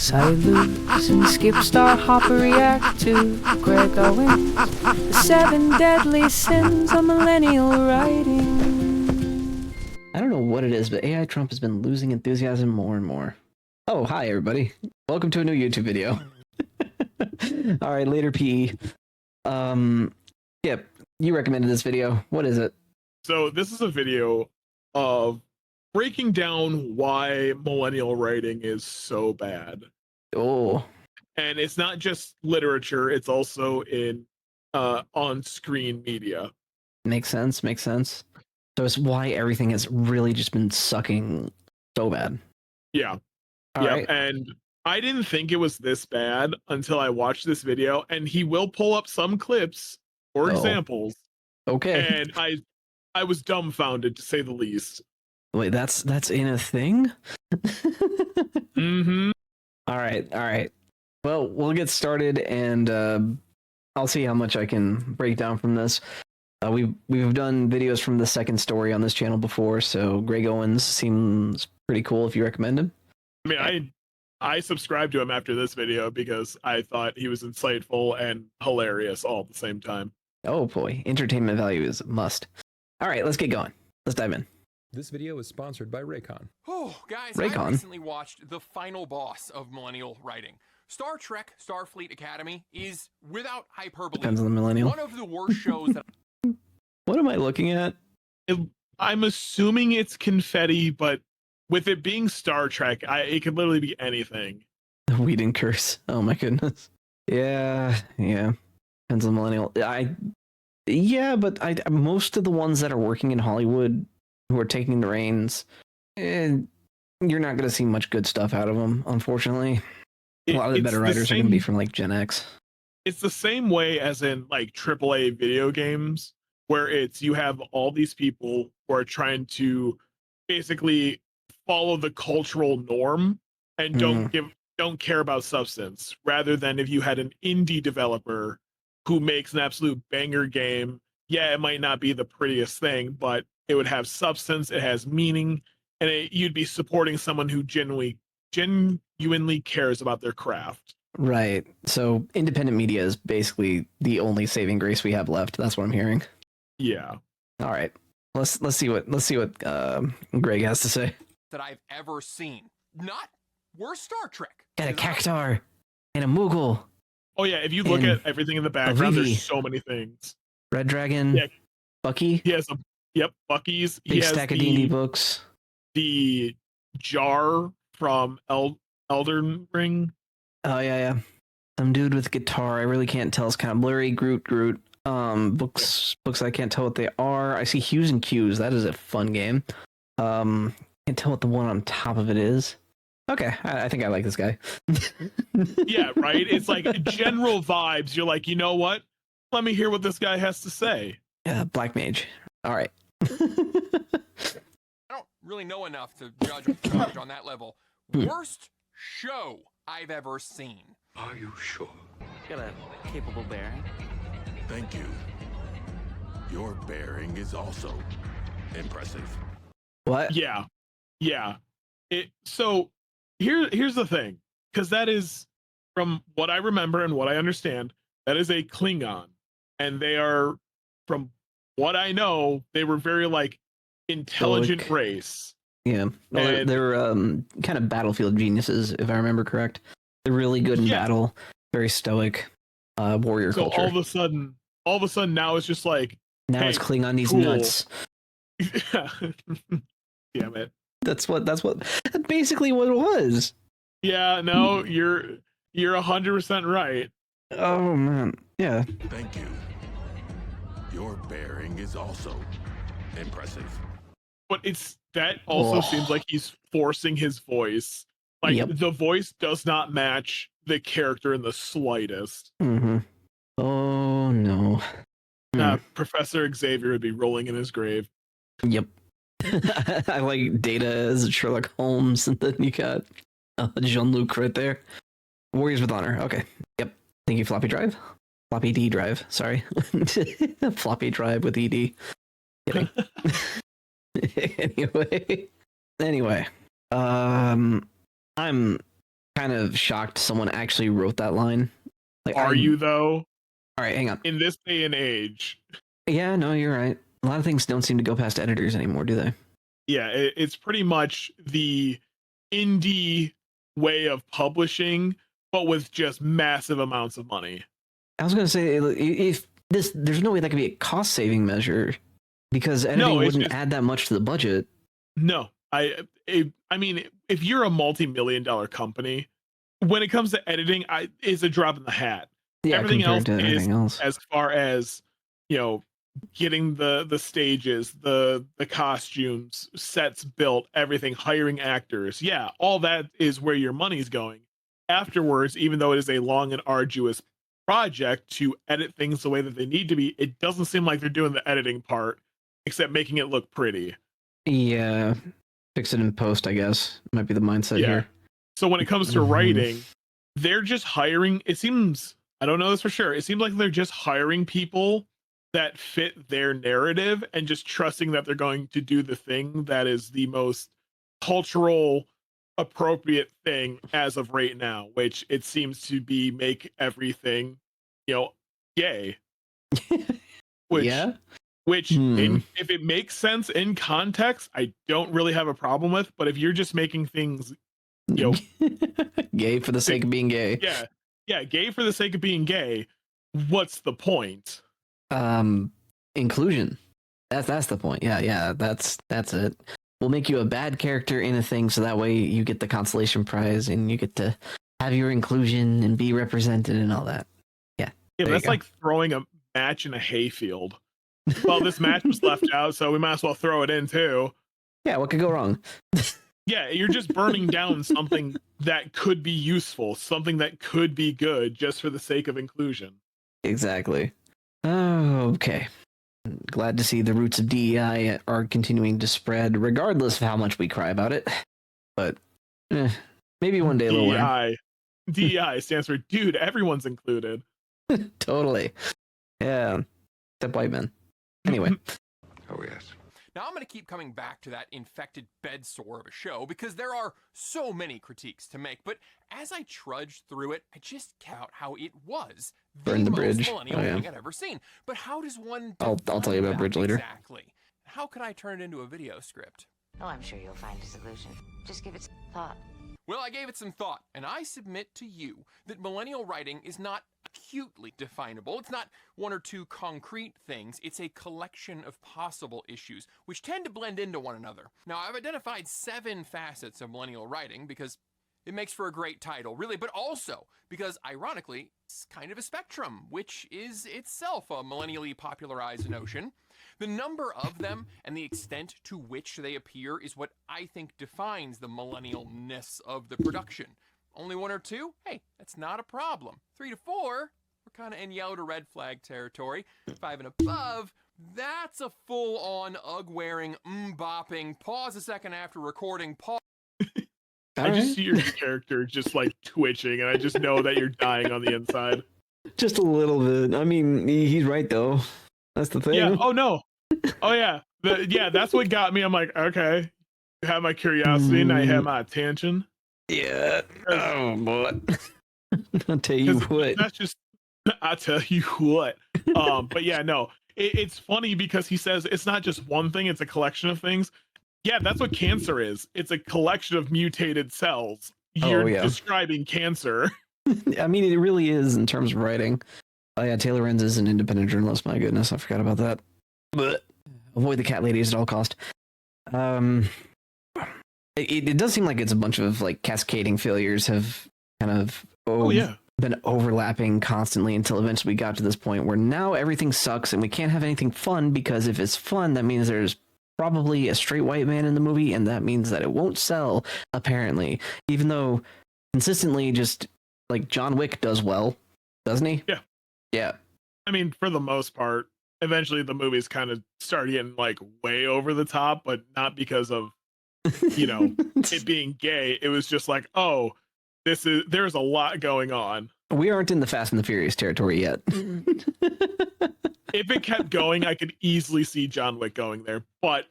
Silas and Skip Star Hopper react to Greg Owen, the 7 deadly sins of millennial writing. I don't know what it is, but AI Trump has been losing enthusiasm more and more. Oh, hi everybody. Welcome to a new YouTube video. All right, later PE. Yep, you recommended this video. What is it? So this is a video of breaking down why millennial writing is so bad. Oh. And it's not just literature, it's also in on-screen media. Makes sense, makes sense. So it's why everything has really just been sucking so bad. Yeah. All right. And I didn't think it was this bad until I watched this video, and he will pull up some clips or examples. Okay. And I was dumbfounded, to say the least. Wait, that's in a thing? Mm-hmm. All right. Well, we'll get started, and I'll see how much I can break down from this. We've done videos from the second story on this channel before, so Greg Owens seems pretty cool if you recommend him. I mean, I subscribed to him after this video because I thought he was insightful and hilarious all at the same time. Oh boy, entertainment value is a must. All right, let's get going. Let's dive in. This video is sponsored by Raycon. Oh, guys, Raycon. I recently watched the final boss of millennial writing. Star Trek Starfleet Academy is, without hyperbole, Depends on the millennial. one of the worst shows that What am I looking at? I'm assuming it's confetti, but with it being Star Trek, it could literally be anything. The Whedon curse. Oh my goodness. Yeah. Depends on the millennial. But most of the ones that are working in Hollywood who are taking the reins, you're not going to see much good stuff out of them, unfortunately. A lot of the better writers are going to be from like Gen X. It's the same way as in like AAA video games, where you have all these people who are trying to basically follow the cultural norm and don't care about substance, rather than if you had an indie developer who makes an absolute banger game. Yeah, it might not be the prettiest thing, but it would have substance, it has meaning, and you'd be supporting someone who genuinely cares about their craft. Right. So independent media is basically the only saving grace we have left. That's what I'm hearing. Yeah. All right. Let's see what Greg has to say. that I've ever seen. Not worse Star Trek. Got a cactuar and a Moogle. Oh yeah, if you look at everything in the background, there's so many things. Red Dragon. Yeah. Bucky. He has Bucky's. Big stack of D&D books. The jar from Elden Ring. Oh yeah. Some dude with a guitar. I really can't tell. It's kind of blurry. Groot. Books I can't tell what they are. I see Hues and Cues. That is a fun game. Can't tell what the one on top of it is. Okay, I think I like this guy. Yeah, right? It's like general vibes. You're like, you know what? Let me hear what this guy has to say. Yeah, Black Mage. All right. I don't really know enough to judge with coverage on that level. Worst show I've ever seen. Are you sure? Got a capable bearing. Thank you. Your bearing is also impressive. What? Yeah. So here's the thing, because that is, from what I remember and what I understand, that is a Klingon, and they are, from what I know, they were very like intelligent Stoic race. Yeah, well, they're kind of battlefield geniuses, if I remember correct. They're really good in battle, very stoic, warrior culture. So all of a sudden now it's just like, now hey, it's Klingon these cool. nuts. Yeah. Damn it. That's basically what it was. Yeah, no, you're 100% right. Oh man, yeah. Thank you. Your bearing is also impressive. But that also seems like he's forcing his voice. Like the voice does not match the character in the slightest. Mm-hmm. Oh no. Professor Xavier would be rolling in his grave. Yep. I like Data as Sherlock Holmes, and then you got Jean-Luc right there. Warriors with Honor. Okay. Yep. Thank you, Floppy Drive. Floppy D Drive. Sorry. Floppy Drive with ED. Kidding. Anyway. I'm kind of shocked someone actually wrote that line. Like, Are you though? All right, hang on. In this day and age. Yeah, no, you're right. A lot of things don't seem to go past editors anymore, do they? Yeah, it's pretty much the indie way of publishing, but with just massive amounts of money. I was going to say, if there's no way that could be a cost saving measure because editing wouldn't add that much to the budget. No, I mean, if you're a multi-million-dollar company, when it comes to editing, it's a drop in the hat. Yeah, everything else, as far as, you know, getting the stages, the costumes, sets built, everything, hiring actors. Yeah, all that is where your money's going. Afterwards, even though it is a long and arduous project to edit things the way that they need to be, it doesn't seem like they're doing the editing part, except making it look pretty. Yeah, fix it in post, I guess, might be the mindset here. So when it comes to writing, they're just hiring, it seems, I don't know this for sure, it seems like they're just hiring people that fit their narrative and just trusting that they're going to do the thing that is the most cultural appropriate thing as of right now, which it seems to be make everything, you know, gay. Which if it makes sense in context, I don't really have a problem with, but if you're just making things, you know, gay for the sake of being gay. Yeah, gay for the sake of being gay, what's the point? Inclusion. That's the point. Yeah, that's it. We'll make you a bad character in a thing so that way you get the consolation prize and you get to have your inclusion and be represented and all that. Yeah, but that's like throwing a match in a hayfield. Well, this match was left out, so we might as well throw it in too. Yeah, what could go wrong? Yeah, you're just burning down something that could be useful, something that could be good just for the sake of inclusion. Exactly. Oh, okay. Glad to see the roots of DEI are continuing to spread, regardless of how much we cry about it. But maybe one day they'll learn. DEI stands for dude, everyone's included. Totally. Yeah. Except white men. Anyway. Oh, yes. Now, I'm going to keep coming back to that infected bed sore of a show because there are so many critiques to make, but as I trudged through it, I just count how it was Burn the most bridge. millennial thing I'd ever seen. But how does one I'll tell you about bridge later. Exactly. How can I turn it into a video script? Oh, I'm sure you'll find a solution. Just give it some thought. Well, I gave it some thought, and I submit to you that millennial writing is not acutely definable. It's not one or two concrete things. It's a collection of possible issues, which tend to blend into one another. Now, I've identified 7 facets of millennial writing because it makes for a great title, really, but also because, ironically, it's kind of a spectrum, which is itself a millennially popularized notion. The number of them and the extent to which they appear is what I think defines the millennialness of the production. Only 1 or 2? Hey, that's not a problem. 3 to 4, we're kind of in yellow to red flag territory. 5 and above, that's a full-on ugg-wearing, bopping, pause a second after recording, pause. I just see your character just like twitching, and I just know that you're dying on the inside. Just a little bit. I mean, he's right, though. That's the thing. Yeah. Oh, no. Oh, yeah. That's what got me. I'm like, okay. I have my curiosity and I have my attention. Yeah. Oh, boy. I'll tell you what. That's just, I'll tell you what. But yeah, no. It's funny because he says it's not just one thing, it's a collection of things. Yeah, that's what cancer is. It's a collection of mutated cells. You're describing cancer. I mean, it really is in terms of writing. Oh yeah, Taylor Renz is an independent journalist. My goodness, I forgot about that. But avoid the cat ladies at all cost. It does seem like it's a bunch of like cascading failures have kind of been overlapping constantly until eventually we got to this point where now everything sucks and we can't have anything fun because if it's fun, that means there's probably a straight white man in the movie, and that means that it won't sell, apparently. Even though consistently just like John Wick does well, doesn't he? Yeah. Yeah. I mean, for the most part, eventually the movies kind of start getting like way over the top, but not because of, you know, it being gay. It was just like, oh, there's a lot going on. We aren't in the Fast and the Furious territory yet. If it kept going, I could easily see John Wick going there. But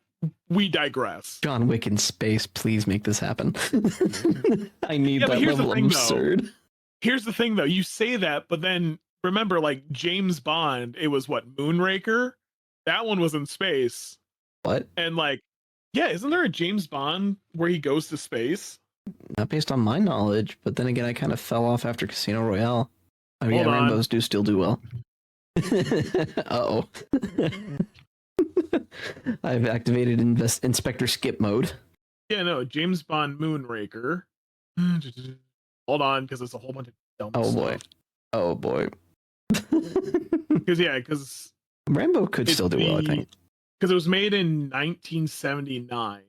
we digress. John Wick in space, please make this happen. I need Yeah, but that here's the level of thing, though. absurd. Here's the thing, though. You say that, but then remember, like James Bond, it was what, Moonraker? That one was in space. What? And like, yeah, isn't there a James Bond where he goes to space? Not based on my knowledge, but then again, I kind of fell off after Casino Royale. Oh yeah, Hold on. Rambos do still do well. Uh-oh. I've activated Inspector Skip mode. Yeah, no, James Bond Moonraker. Hold on, because it's a whole bunch of dumb Oh stuff. boy. Oh boy. Because Rambo could still do well, I think. Because it was made in 1979.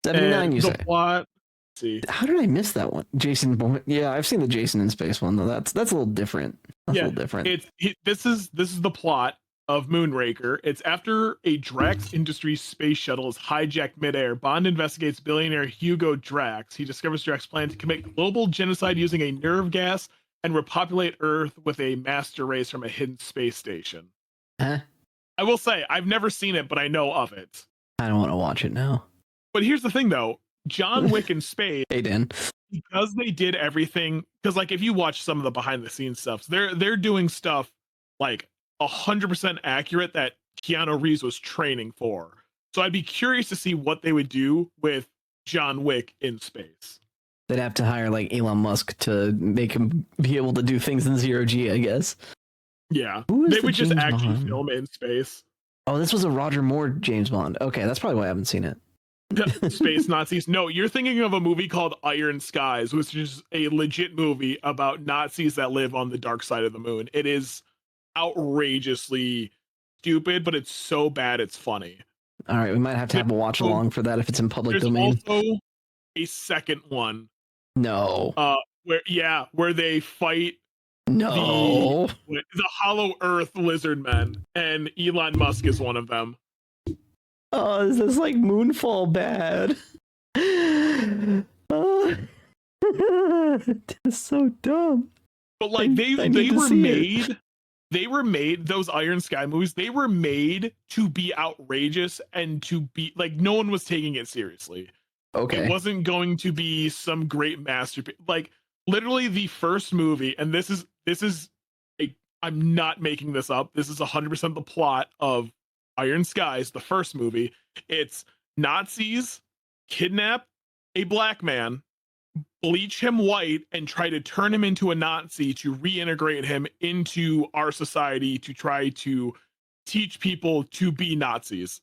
79, And you the say? plot. Let's see. How did I miss that one? Jason. Yeah, I've seen the Jason in Space one though. That's a little different. That's a little different. This is the plot of Moonraker. It's after a Drax Industries space shuttle is hijacked midair. Bond investigates billionaire Hugo Drax. He discovers Drax's plan to commit global genocide using a nerve gas and repopulate Earth with a master race from a hidden space station. Huh? I will say, I've never seen it, but I know of it. I don't want to watch it now. But here's the thing, though. John Wick in space, Hey, Dan. because they did everything, because like if you watch some of the behind the scenes stuff, they're doing stuff like 100% accurate that Keanu Reeves was training for. So I'd be curious to see what they would do with John Wick in space. They'd have to hire like Elon Musk to make him be able to do things in zero G, I guess. Yeah, Who is they the would just James actually Bond? film it in space. Oh, this was a Roger Moore James Bond. Okay, that's probably why I haven't seen it. Space Nazis. No, you're thinking of a movie called Iron Skies, which is a legit movie about Nazis that live on the dark side of the moon. It is outrageously stupid, but it's so bad it's funny. All right, we might have to have a watch along for that if it's in public There's domain. also a second one, No. where they fight No. the Hollow Earth lizard men, and Elon Musk is one of them. Oh, is this like Moonfall bad? Oh. That's so dumb. But like they were made those Iron Sky movies, they were made to be outrageous and to be like no one was taking it seriously. Okay. It wasn't going to be some great masterpiece. Like literally the first movie, and this is I'm not making this up. This is 100% the plot of Iron Skies, the first movie. It's Nazis kidnap a black man, bleach him white, and try to turn him into a Nazi to reintegrate him into our society to try to teach people to be Nazis.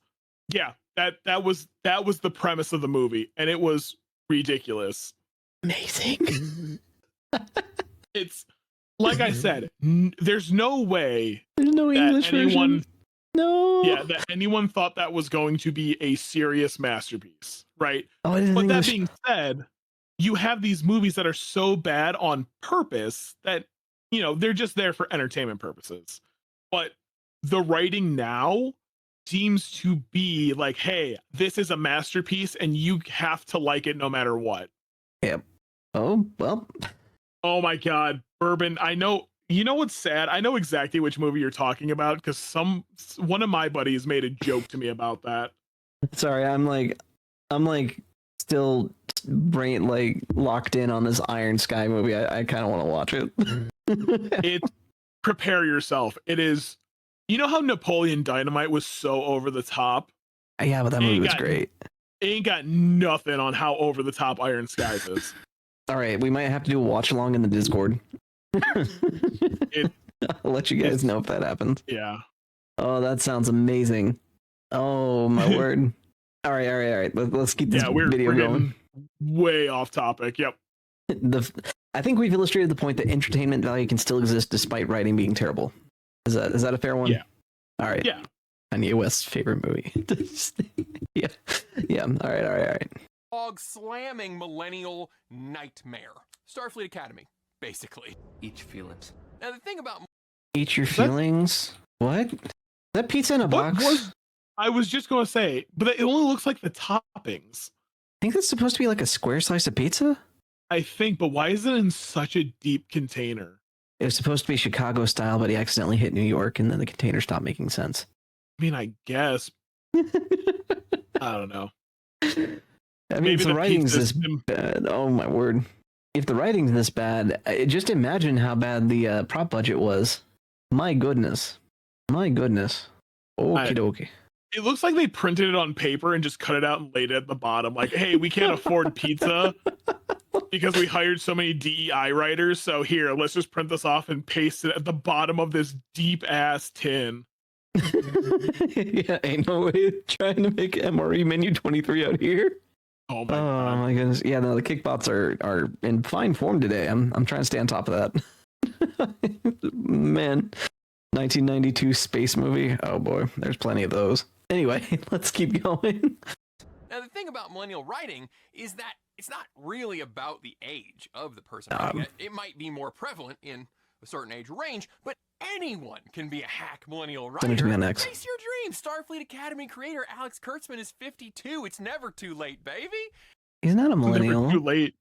Yeah, that was the premise of the movie, and it was ridiculous. Amazing. It's like I said, there's no way There's no that English version. No. Yeah, that anyone thought that was going to be a serious masterpiece, right? Oh, it is But that English. being said, you have these movies that are so bad on purpose that, they're just there for entertainment purposes. But the writing now seems to be like, hey, this is a masterpiece and you have to like it no matter what. Yep. Oh, well. Oh my God, Bourbon. I know. You know what's sad? I know exactly which movie you're talking about because one of my buddies made a joke to me about that. Sorry, I'm like still locked in on this Iron Sky movie. I kind of want to watch it. Prepare yourself. It is. You know how Napoleon Dynamite was so over the top? Yeah, but that movie was great. It ain't got nothing on how over the top Iron Skies is. All right, we might have to do a watch along in the Discord. I'll let you guys know if that happens. Yeah. Oh, that sounds amazing. Oh my word. All right. Let's keep this video going. Way off topic. Yep. I think we've illustrated the point that entertainment value can still exist despite writing being terrible. Is that a fair one? Yeah. All right. Yeah. Kanye West's favorite movie. Yeah. All right. Dog slamming millennial nightmare. Starfleet Academy, basically. Eat your feelings. Now the thing about Eat your feelings. What? Is that pizza in a box? I was just going to say, but it only looks like the toppings. I think that's supposed to be like a square slice of pizza. I think, but why is it in such a deep container? It was supposed to be Chicago style, but he accidentally hit New York, and then the container stopped making sense. I mean, I guess. I don't know. I mean, Maybe if the the writing's pizza this system- bad, oh my word. If the writing's this bad, just imagine how bad the prop budget was. My goodness. My goodness. Okie dokie. It looks like they printed it on paper and just cut it out and laid it at the bottom. Like, hey, we can't afford pizza because we hired so many DEI writers. So here, let's just print this off and paste it at the bottom of this deep ass tin. Yeah, ain't no way trying to make MRE menu 23 out here. Oh my god. My goodness. Yeah, no, the kickbots are in fine form today. I'm trying to stay on top of that. Man. 1992 space movie. Oh boy, there's plenty of those. Anyway, let's keep going. Now, the thing about millennial writing is that it's not really about the age of the person writing it. It might be more prevalent in a certain age range, but anyone can be a hack millennial writer. Send it to me on X. Chase your dreams. Starfleet Academy creator Alex Kurtzman is 52. It's never too late, baby. He's not a millennial. Never too late.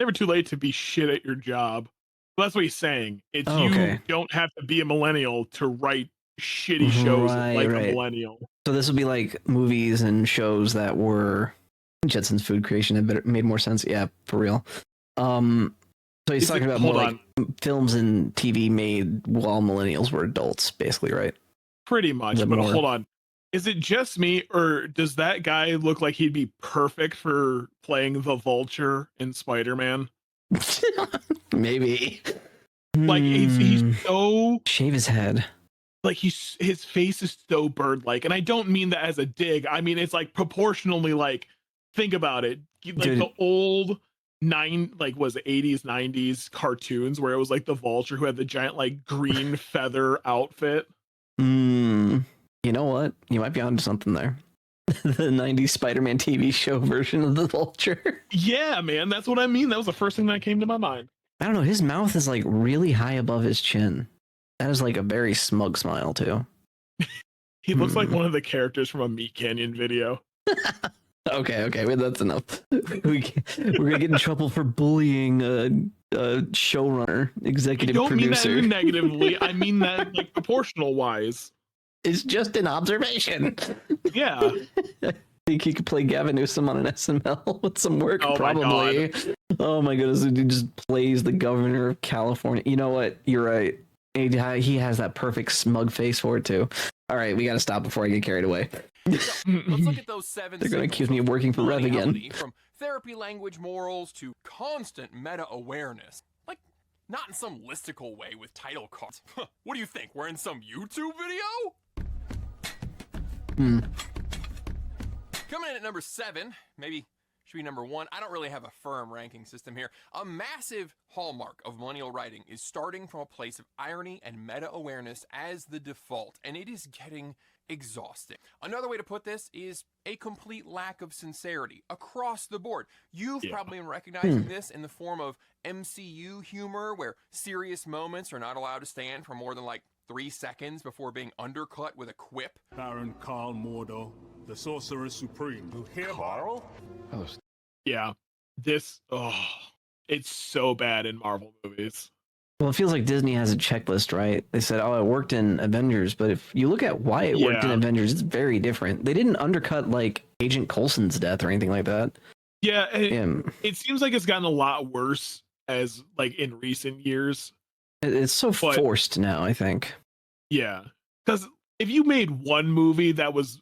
Never too late to be shit at your job. Well, that's what he's saying. It's you don't have to be a millennial to write shitty shows like a millennial. So this would be like movies and shows that were Jetson's food creation had made more sense. Yeah, for real. So he's talking about more like films and TV made while millennials were adults, basically, right? Pretty much. But hold on. Is it just me, or does that guy look like he'd be perfect for playing the Vulture in Spider-Man? Maybe. Like he's so shave his head. Like his face is so bird-like, and I don't mean that as a dig. I mean it's like proportionally. Like think about it, like Dude. the old 80s 90s cartoons where it was like the Vulture who had the giant like green feather outfit. You know what? You might be onto something there. The 90s Spider-Man TV show version of the Vulture. Yeah, man, that's what I mean. That was the first thing that came to my mind. I don't know. His mouth is like really high above his chin. That is like a very smug smile too. He looks like one of the characters from a Meat Canyon video. Okay, wait, that's enough. We're gonna get in trouble for bullying a showrunner, executive producer. I don't mean that negatively. I mean that like proportional wise. It's just an observation. Yeah. I think he could play Gavin Newsom on an SNL with some work. Oh probably. Oh my goodness, he just plays the governor of California. You know what? You're right. He has that perfect smug face for it too. All right, we got to stop before I get carried away. Let's look at those 7. They're going to accuse me of working for Rev again. From therapy, language, morals to constant meta-awareness. Like, not in some listicle way with title cards. What do you think? We're in some YouTube video? Coming in at number 7, maybe should be number 1. I don't really have a firm ranking system here. A massive hallmark of millennial writing is starting from a place of irony and meta-awareness as the default, and it is getting exhausting. Another way to put this is a complete lack of sincerity across the board. You've probably been recognizing this in the form of MCU humor, where serious moments are not allowed to stand for more than like 3 seconds before being undercut with a quip. Baron Carl Mordo, the Sorcerer Supreme, who hereby... Carl? Yeah. This, it's so bad in Marvel movies. Well, it feels like Disney has a checklist, right? They said, it worked in Avengers, but if you look at why it worked in Avengers, it's very different. They didn't undercut like Agent Coulson's death or anything like that. Yeah, it seems like it's gotten a lot worse as like in recent years. It's so forced now, I think. Yeah, because if you made one movie that was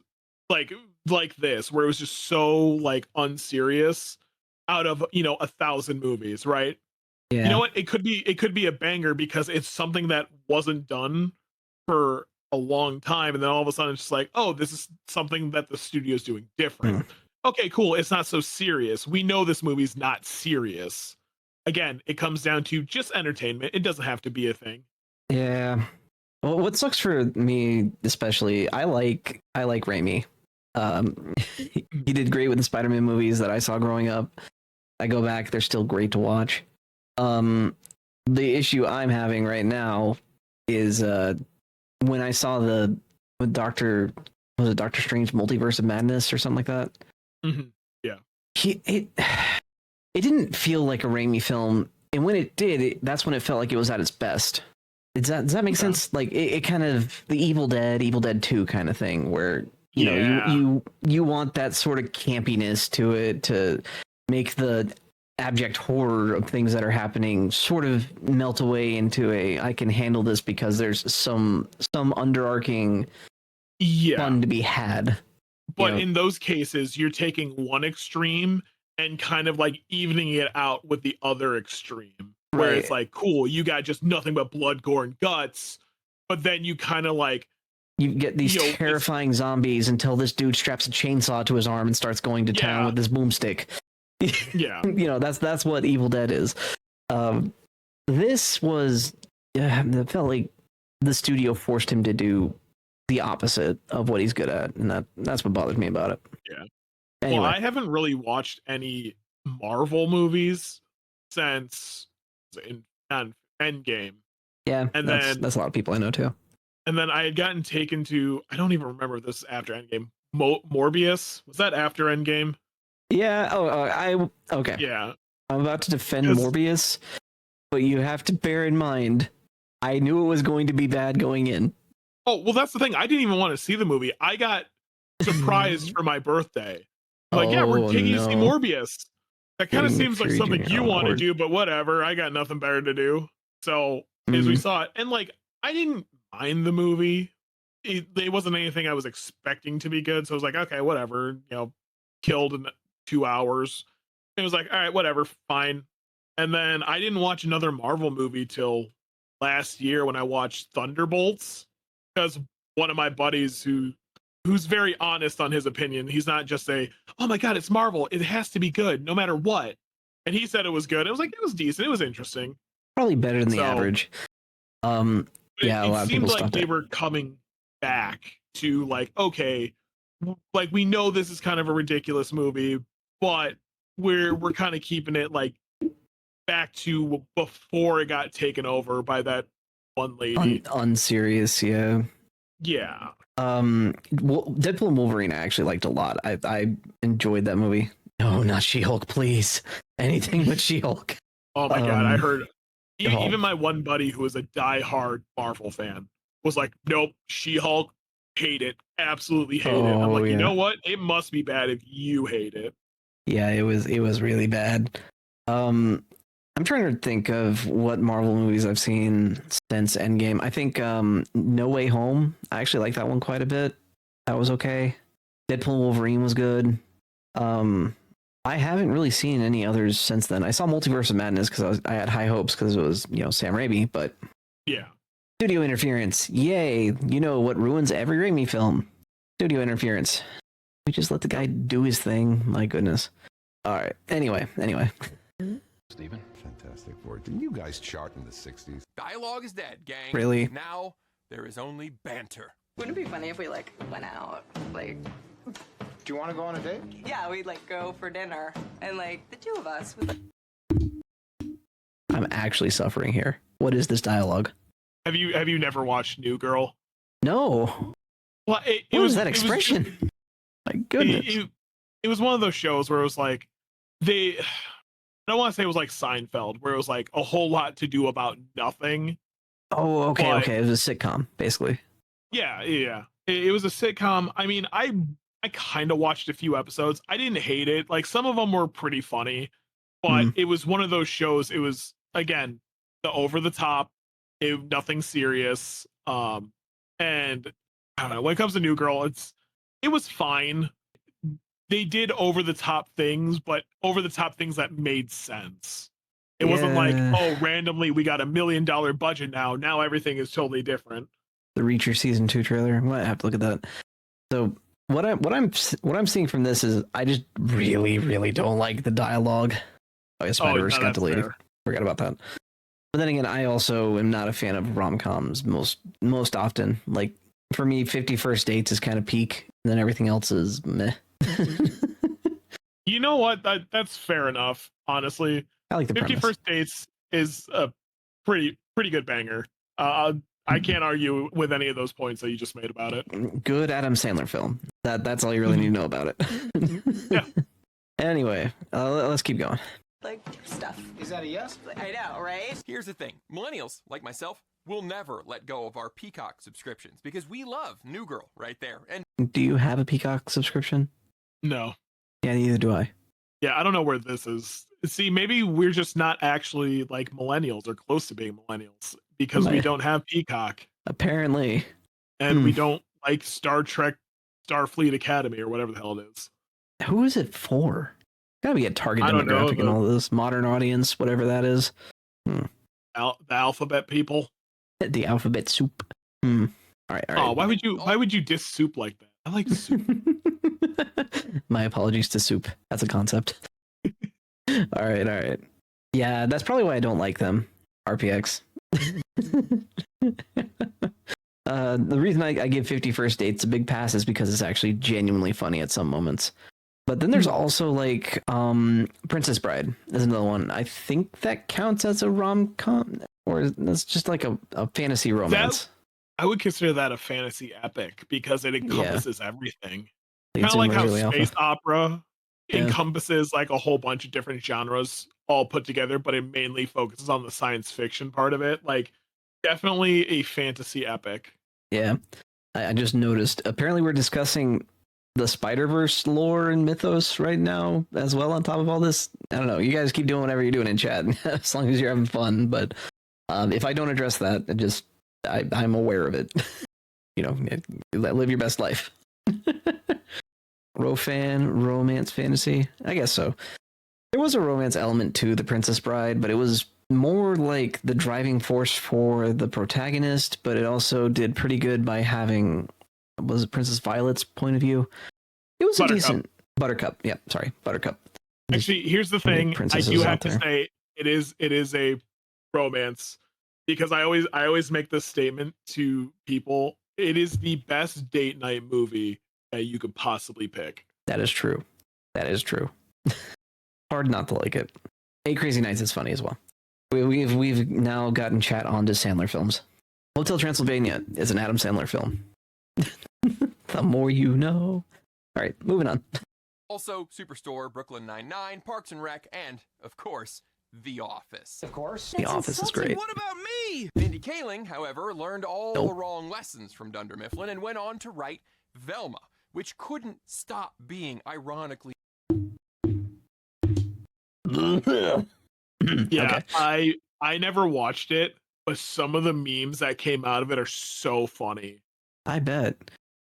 like this, where it was just so like unserious, out of 1,000 movies, right? Yeah. You know what? It could be a banger because it's something that wasn't done for a long time, and then all of a sudden it's just like, oh, this is something that the studio's doing different. Okay, cool. It's not so serious. We know this movie's not serious. Again, it comes down to just entertainment. It doesn't have to be a thing. Yeah. Well, what sucks for me, especially, I like Raimi. He did great with the Spider-Man movies that I saw growing up. I go back; they're still great to watch. The issue I'm having right now is when I saw the Doctor Strange Multiverse of Madness or something like that. Yeah. It didn't feel like a Raimi film, and when it did, that's when it felt like it was at its best. Does that make sense? Like it kind of the Evil Dead 2 kind of thing, where You know, Yeah. you want that sort of campiness to it to make the abject horror of things that are happening sort of melt away into a I can handle this because there's some underarching fun to be had. But You know, in those cases, you're taking one extreme and kind of like evening it out with the other extreme, where it's Right. like, cool, you got just nothing but blood, gore, and guts, but then you kind of like, you get these you know, it's, terrifying zombies until this dude straps a chainsaw to his arm and starts going to town yeah, with this boomstick. yeah, You know, that's what Evil Dead is. This was it felt like the studio forced him to do the opposite of what he's good at, and that's what bothers me about it. yeah. Anyway, Well, I haven't really watched any Marvel movies since Endgame, yeah, and that's a lot of people I know too. then I had gotten taken to, I don't even remember if this is after Endgame. Morbius, was that after Endgame? Yeah. Okay. Yeah, I'm about to defend 'cause- Morbius, but you have to bear in mind, I knew it was going to be bad going in. Oh, well, that's the thing. I didn't even want to see the movie. I got surprised for my birthday. Like, yeah, we're Oh, taking you to see no. Morbius. That kind of Getting seems like McFury something Jr. you on want to board. do, but whatever. I got nothing better to do. So as we Mhm. saw it, and like, I didn't mind the movie. It wasn't anything I was expecting to be good. So I was like, okay, whatever. You know, killed in 2 hours. It was like, all right, whatever, fine. And then I didn't watch another Marvel movie till last year when I watched Thunderbolts, because one of my buddies who's very honest on his opinion. He's not just oh my god, it's Marvel. It has to be good no matter what. And he said it was good. It was like, it was decent. It was interesting. Probably better than the So- average. But Yeah, a it lot of seemed people like stopped they it. were coming back to like, okay, like we know this is kind of a ridiculous movie, but we're kind of keeping it like back to before it got taken over by that one lady. Unserious, yeah. Yeah. Deadpool and Wolverine I actually liked a lot. I enjoyed that movie. No, not She-Hulk, please. Anything but She-Hulk. Oh my god, I Um, heard oh. even my one buddy who was a diehard Marvel fan was like, nope, She-Hulk, hate it, absolutely hate it. I'm Oh, like, you yeah. know what? It must be bad if you hate it. Yeah, it was really bad. I'm trying to think of what Marvel movies I've seen since Endgame. I think No Way Home. I actually like that one quite a bit. That was okay. Deadpool and Wolverine was good. I haven't really seen any others since then. I saw Multiverse of Madness because I had high hopes because it was, you know, Sam Raimi, but Yeah. studio interference. Yay. You know what ruins every Raimi film? Studio interference. We just let the guy do his thing. My goodness. All right. Anyway. Steven? Fantastic work. Didn't you guys chart in the 60s? Dialogue is dead, gang. Really? Now there is only banter. Wouldn't it be funny if we like went out, like, Do you want to go on a date? yeah, we'd like go for dinner and like the two of us would. I'm actually suffering here. What is this dialogue? Have you never watched New Girl? No. Well, it What was was that it was- expression? My goodness. it was one of those shows where it was like I don't want to say it was like Seinfeld, where it was like a whole lot to do about nothing. Oh, okay, but- okay. It was a sitcom, basically. Yeah. It was a sitcom. I mean, I kind of watched a few episodes. I didn't hate it. Like some of them were pretty funny, but Mhm. it was one of those shows. It was again the over the top, nothing serious. And I don't know. When it comes to New Girl, it was fine. They did over the top things, but over the top things that made sense. It wasn't like, Yeah. oh, randomly we got $1 million budget now. Now everything is totally different. The Reacher season 2 trailer. I might have to look at that. So what I'm seeing from this is I just really, really don't like the dialogue. Oh, yeah, Spider-Verse no, got that's deleted. fair. Forgot about that. But then again, I also am not a fan of rom-coms most often. Like for me, 50 First Dates is kind of peak, and then everything else is meh. You know what? That's fair enough. Honestly, I like the 50 premise. First Dates is a pretty good banger. I can't argue with any of those points that you just made about it. Good Adam Sandler film. That's all you really need to know about it. Yeah. Anyway, let's keep going. Like do stuff. Is that a yes? I know, right? Here's the thing. Millennials, like myself, we'll never let go of our Peacock subscriptions because we love New Girl right there. And Do you have a Peacock subscription? No. Yeah, neither do I. Yeah, I don't know where this is. See, maybe we're just not actually like millennials or close to being millennials because we don't have Peacock Apparently. and we don't like Star Trek, Starfleet Academy or whatever the hell it is. Who is it for? Gotta be a target I don't know, demographic and all this modern audience, whatever that is. The alphabet people. The alphabet soup. All right. Oh, why would you diss soup like that? I like soup. My apologies to soup. That's a concept. All right. Yeah, that's probably why I don't like them. RPX. The reason I give 50 First Dates a big pass is because it's actually genuinely funny at some moments. But then there's also like Princess Bride is another one. I think that counts as a rom-com, or that's just like a fantasy romance. I would consider that a fantasy epic because it encompasses everything. Kind It's of like how really space alpha. opera encompasses like a whole bunch of different genres all put together, but it mainly focuses on the science fiction part of it. Like, definitely a fantasy epic. Yeah, I just noticed. Apparently, we're discussing the Spider-Verse lore and mythos right now as well. On top of all this, I don't know. You guys keep doing whatever you're doing in chat, as long as you're having fun. But if I don't address that, I'm aware of it. Live your best life. Romance fantasy? I guess so. There was a romance element to The Princess Bride, but it was more like the driving force for the protagonist, but it also did pretty good by having, was it Princess Violet's point of view? It was a decent Buttercup. Yeah, sorry, Buttercup. Actually, here's the thing. I do have to say it is a romance because I always make this statement to people. It is the best date night movie that you could possibly pick. That is true. Hard not to like it. 8 Crazy Nights is funny as well. We've now gotten chat onto Sandler films. Hotel Transylvania is an Adam Sandler film. The more you know. All right, moving on. Also, Superstore, Brooklyn Nine-Nine, Parks and Rec, and, of course, The Office. Of course. The Office is great. What about me? Mindy Kaling, however, learned all the wrong lessons from Dunder Mifflin and went on to write Velma, which couldn't stop being ironically. Yeah, okay. I never watched it, but some of the memes that came out of it are so funny. I bet.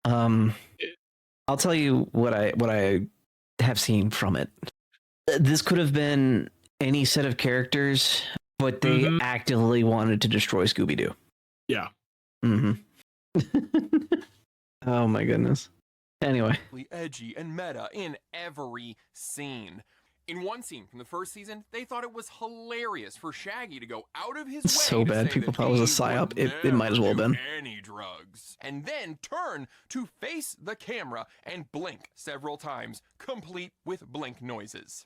I'll tell you what I have seen from it. This could have been any set of characters, but they actively wanted to destroy Scooby-Doo. Yeah. Oh my goodness. Anyway. Edgy and meta in every scene. In one scene from the first season, they thought it was hilarious for Shaggy to go out of his way so bad. to say People that thought it was a he psyop. would It might as well have never been. do any drugs, and then turn to face the camera and blink several times, complete with blink noises.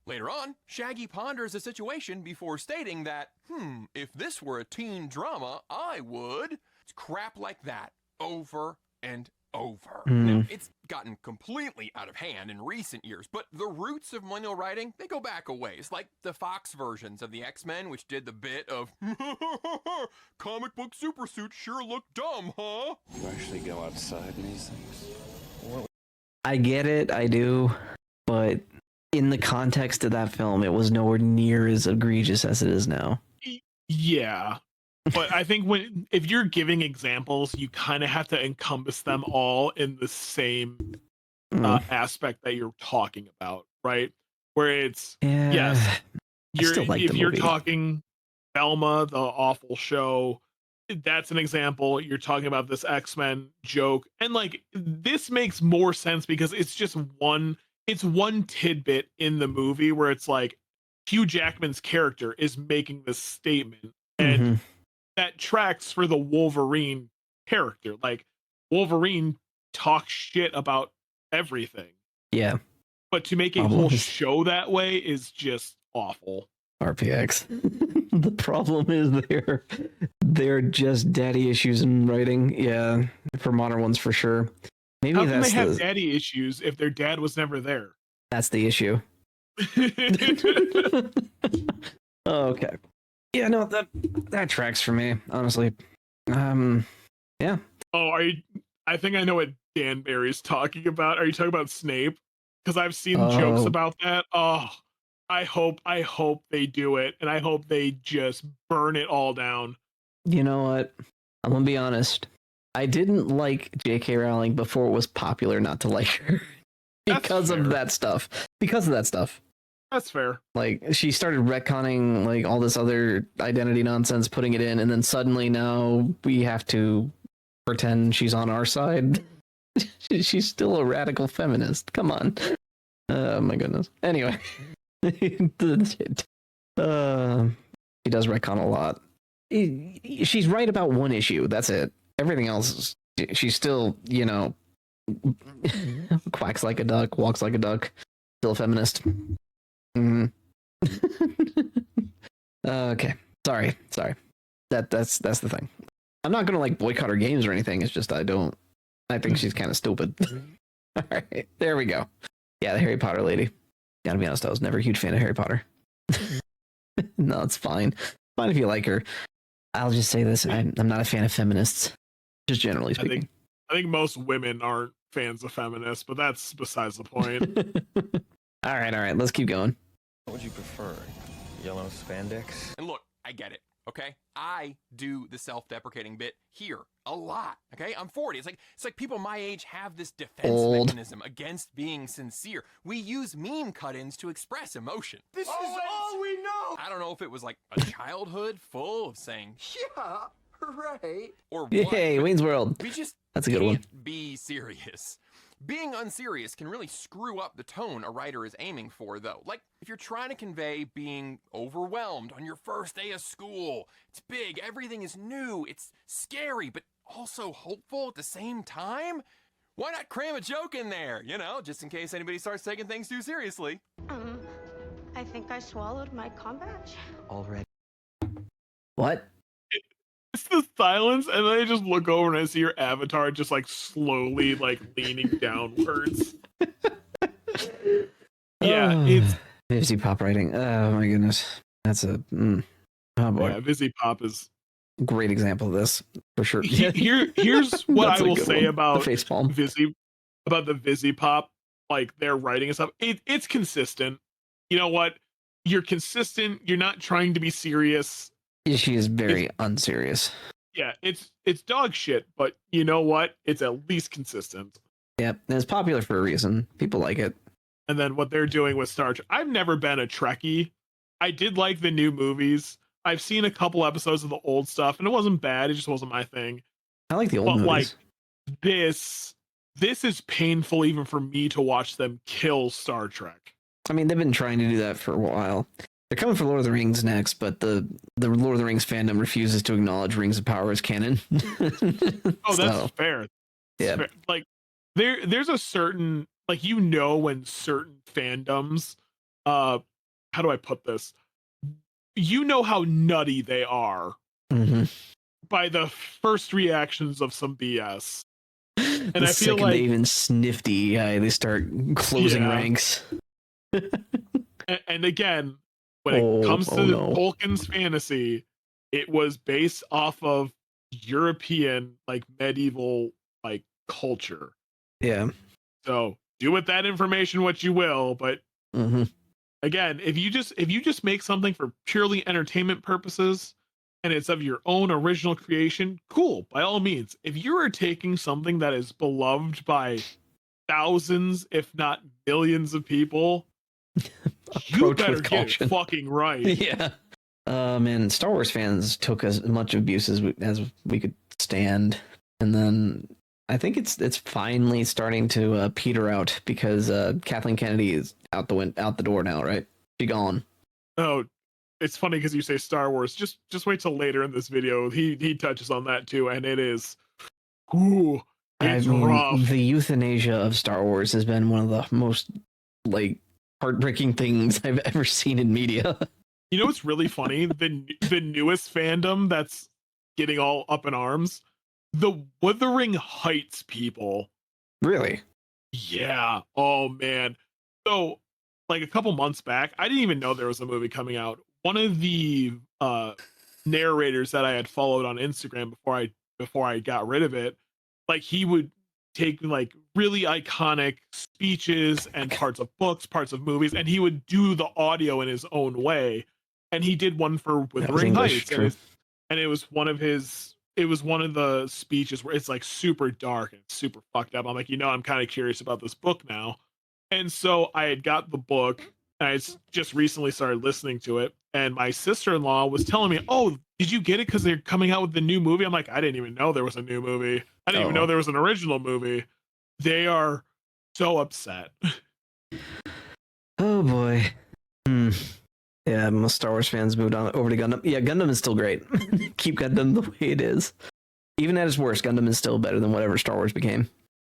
Later on, Shaggy ponders the situation before stating that, if this were a teen drama, I would. It's crap like that, over and over. Now, it's gotten completely out of hand in recent years, but the roots of millennial writing, they go back a ways, like the Fox versions of the X-Men, which did the bit of, comic book supersuits sure look dumb, huh? You actually go outside in these things? I get it, I do, but in the context of that film, it was nowhere near as egregious as it is now. Yeah. But I think if you're giving examples, you kind of have to encompass them all in the same aspect that you're talking about, right? Where it's yes, if you're talking Velma, the awful show, that's an example. You're talking about this X-Men joke, and like this makes more sense because it's just one tidbit in the movie where it's like Hugh Jackman's character is making this statement, and that tracks for the Wolverine character. Like Wolverine talks shit about everything. Yeah. But to make a whole show that way is just awful. RPX. The problem is they're just daddy issues in writing. Yeah, for modern ones for sure. Maybe how can they have daddy issues if their dad was never there? That's the issue. Okay. Yeah, no, that tracks for me, honestly. Yeah. Oh, I think I know what Dan Barry's talking about. Are you talking about Snape? Because I've seen jokes about that. Oh, I hope they do it, and I hope they just burn it all down. You know what? I'm gonna be honest. I didn't like J.K. Rowling before it was popular not to like her because of that stuff. Because of that stuff. That's fair. Like, she started retconning like all this other identity nonsense, putting it in, and then suddenly now we have to pretend she's on our side. She's still a radical feminist. Come on. Oh my goodness. Anyway. She does retcon a lot. She's right about one issue. That's it. Everything else, she's still, you know, quacks like a duck, walks like a duck, still a feminist. Okay. Sorry. That's the thing. I'm not gonna like boycott her games or anything. It's just I think she's kind of stupid. All right, there we go. Yeah, the Harry Potter lady. Gotta be honest, I was never a huge fan of Harry Potter. No, it's fine. Fine if you like her. I'll just say this: I'm not a fan of feminists, just generally speaking. I think most women aren't fans of feminists, but that's besides the point. All right. Let's keep going. What would you prefer? Yellow spandex? And look, I get it, okay? I do the self-deprecating bit here a lot, okay? I'm 40. It's like people my age have this defense mechanism against being sincere. We use meme cut-ins to express emotion. This is all we know! I don't know if it was like a childhood full of saying, Yeah, right. or what. Yay, Wayne's World. We just That's a good one. can't be serious. Being unserious can really screw up the tone a writer is aiming for, though. Like, if you're trying to convey being overwhelmed on your first day of school, it's big, everything is new, it's scary, but also hopeful at the same time, why not cram a joke in there, you know, just in case anybody starts taking things too seriously? I think I swallowed my com badge. Already. What? It's the silence, and then I just look over and I see your avatar just like slowly like leaning downwards. Yeah, it's Vizzy Pop writing. Oh my goodness, that's a oh boy. Yeah, Vizzy Pop is great example of this for sure. Here's what I will say about the facepalm. the Vizzy Pop, like their writing and stuff. It's consistent. You know what? You're consistent. You're not trying to be serious. She is very unserious. Yeah, it's dog shit, but you know what? It's at least consistent. Yep, and it's popular for a reason. People like it. And then what they're doing with Star Trek. I've never been a Trekkie. I did like the new movies. I've seen a couple episodes of the old stuff, and it wasn't bad. It just wasn't my thing. I like the old movies. Like this is painful even for me to watch them kill Star Trek. I mean, they've been trying to do that for a while. They're coming for Lord of the Rings next, but the Lord of the Rings fandom refuses to acknowledge Rings of Power as canon. Oh, that's fair. Yeah. Fair. Like there's a certain, like, you know, when certain fandoms, how do I put this? You know how nutty they are by the first reactions of some BS. And the I feel second like they even sniff DEI, they start closing ranks. And again, when it comes to Tolkien's fantasy, it was based off of European, like, medieval, like, culture. Yeah. So do with that information what you will, but again, if you just make something for purely entertainment purposes and it's of your own original creation, cool, by all means. If you are taking something that is beloved by thousands, if not millions of people, you better get it fucking right. Yeah. Man, Star Wars fans took as much abuse as we could stand, and then I think it's finally starting to peter out because Kathleen Kennedy is out the door now, right? She gone. Oh, it's funny because you say Star Wars. Just wait till later in this video. He touches on that too, and it is, it's rough. The euthanasia of Star Wars has been one of the most like heartbreaking things I've ever seen in media. You know what's really funny? The newest fandom that's getting all up in arms, the Wuthering Heights people. Really? Yeah. Oh man. So, like, a couple months back, I didn't even know there was a movie coming out. one of the narrators that I had followed on Instagram before I got rid of it, like he would take like really iconic speeches and parts of books, parts of movies, and he would do the audio in his own way. And he did one for Wuthering Heights, and it was one of his. It was one of the speeches where it's like super dark and super fucked up. I'm like, I'm kind of curious about this book now. And so I had got the book and I just recently started listening to it. And my sister-in-law was telling me, "Oh, did you get it because they're coming out with the new movie?" I'm like, I didn't even know there was a new movie. I didn't even know there was an original movie. They are so upset. Oh boy. Yeah, most Star Wars fans moved on over to Gundam. Yeah, Gundam is still great. Keep Gundam the way it is. Even at its worst, Gundam is still better than whatever Star Wars became.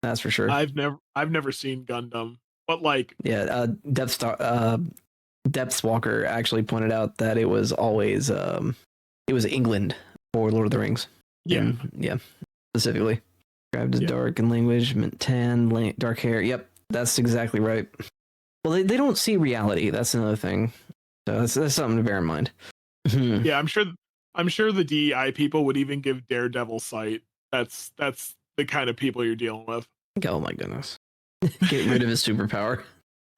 That's for sure. I've never seen Gundam, but like Depthwalker actually pointed out that it was always it was England for Lord of the Rings. Yeah, specifically described as dark in language, meant tan, dark hair. Yep, that's exactly right. Well, they don't see reality. That's another thing. So that's something to bear in mind. Yeah, I'm sure the DEI people would even give Daredevil sight. That's the kind of people you're dealing with. Oh my goodness. Get rid of his superpower.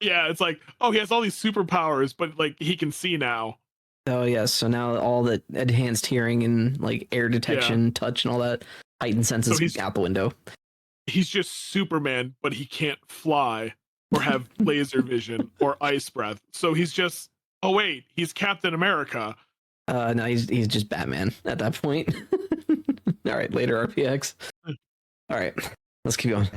Yeah, it's like, oh, he has all these superpowers, but like he can see now. Oh yes, so now all the enhanced hearing and like air detection, touch, and all that heightened senses out the window. He's just Superman, but he can't fly or have laser vision or ice breath. So he's just, oh wait, he's Captain America. No, he's just Batman at that point. All right, later RPX. All right, let's keep going.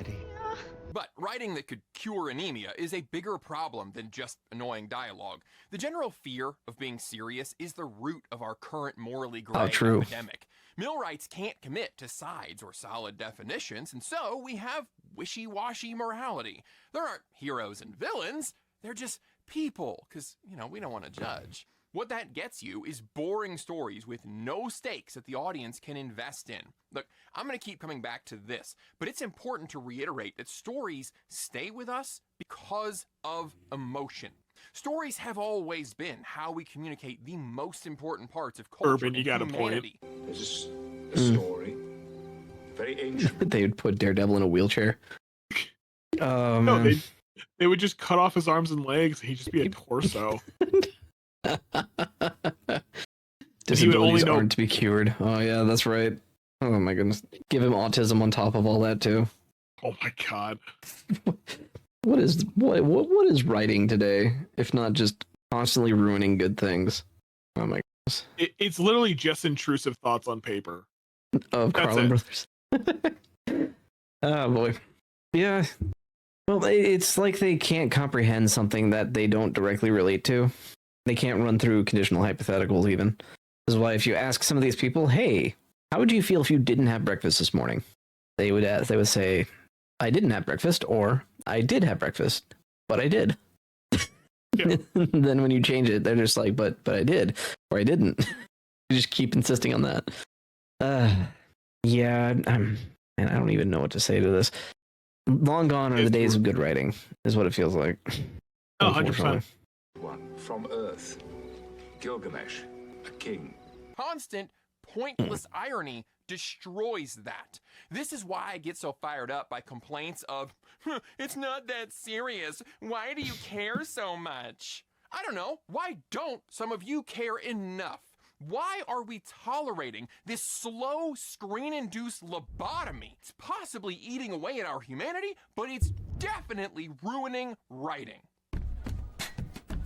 But writing that could cure anemia is a bigger problem than just annoying dialogue. The general fear of being serious is the root of our current morally gray epidemic. Millwrights can't commit to sides or solid definitions, and so we have wishy-washy morality. There aren't heroes and villains, they're just people, because, we don't want to judge. What that gets you is boring stories with no stakes that the audience can invest in. Look, I'm going to keep coming back to this, but it's important to reiterate that stories stay with us because of emotion. Stories have always been how we communicate the most important parts of culture and humanity. There's a story, very ancient. They would put Daredevil in a wheelchair. Oh, no, man. They would just cut off his arms and legs, and he'd just be a torso. Disabilities aren't to be cured. Oh yeah, that's right. Oh my goodness. Give him autism on top of all that too. Oh my god. What is writing today if not just constantly ruining good things? Oh my goodness. It's literally just intrusive thoughts on paper. Of Carlin Brothers. Oh boy. Yeah. Well, it's like they can't comprehend something that they don't directly relate to. They can't run through conditional hypotheticals even. This is why if you ask some of these people, hey, how would you feel if you didn't have breakfast this morning? They would say, I didn't have breakfast, or I did have breakfast, but I did. Yeah. Then when you change it, they're just like, but I did, or I didn't. You just keep insisting on that. Yeah, and I don't even know what to say to this. Long gone are the days of good writing, is what it feels like. Oh, 100%. One from Earth, Gilgamesh, a king. Constant, pointless irony destroys that. This is why I get so fired up by complaints of, it's not that serious. Why do you care so much? I don't know. Why don't some of you care enough? Why are we tolerating this slow screen-induced lobotomy? It's possibly eating away at our humanity, but it's definitely ruining writing.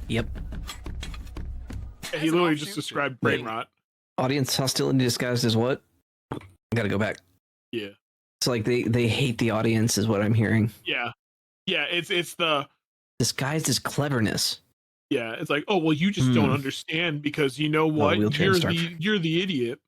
Yep. He literally just described brain rot. Audience hostility disguised as what? I gotta go back. Yeah. It's like they hate the audience is what I'm hearing. Yeah. Yeah, it's the disguised as cleverness. Yeah, it's like, oh well, you just don't understand because you know what? You're the idiot.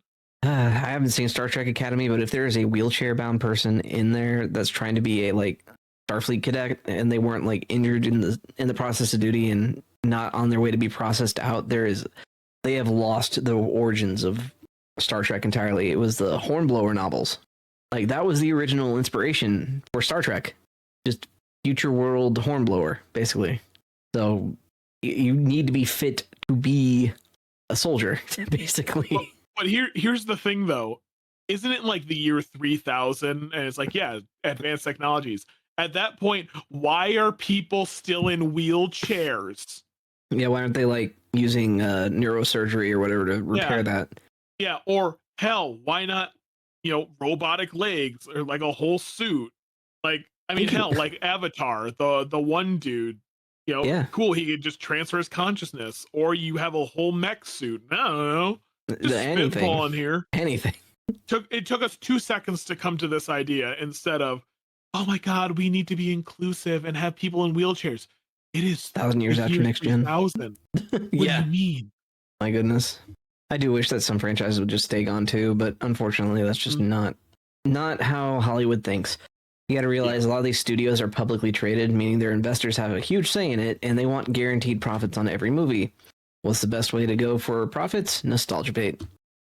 I haven't seen Star Trek Academy, but if there is a wheelchair bound person in there that's trying to be a like Starfleet cadet and they weren't like injured in the process of duty and not on their way to be processed out, they have lost the origins of Star Trek entirely. It was the Hornblower novels. Like that was the original inspiration for Star Trek. Just future world Hornblower, basically. So you need to be fit to be a soldier, basically. But here's the thing, though. Isn't it like the year 3000? And it's like, yeah, advanced technologies. At that point, why are people still in wheelchairs? Yeah, why aren't they like using neurosurgery or whatever to repair that? Yeah, or hell, why not, robotic legs or like a whole suit? Like, I mean, hell, like Avatar, the one dude, cool, he could just transfer his consciousness, or you have a whole mech suit. I don't know. Just spitballing here. Anything. It took us 2 seconds to come to this idea instead of, oh my god, we need to be inclusive and have people in wheelchairs. It is 1,000 years after next gen. 3000. What do you mean? My goodness. I do wish that some franchises would just stay gone too, but unfortunately that's just not how Hollywood thinks. You got to realize a lot of these studios are publicly traded, meaning their investors have a huge say in it, and they want guaranteed profits on every movie. What's the best way to go for profits? Nostalgia bait.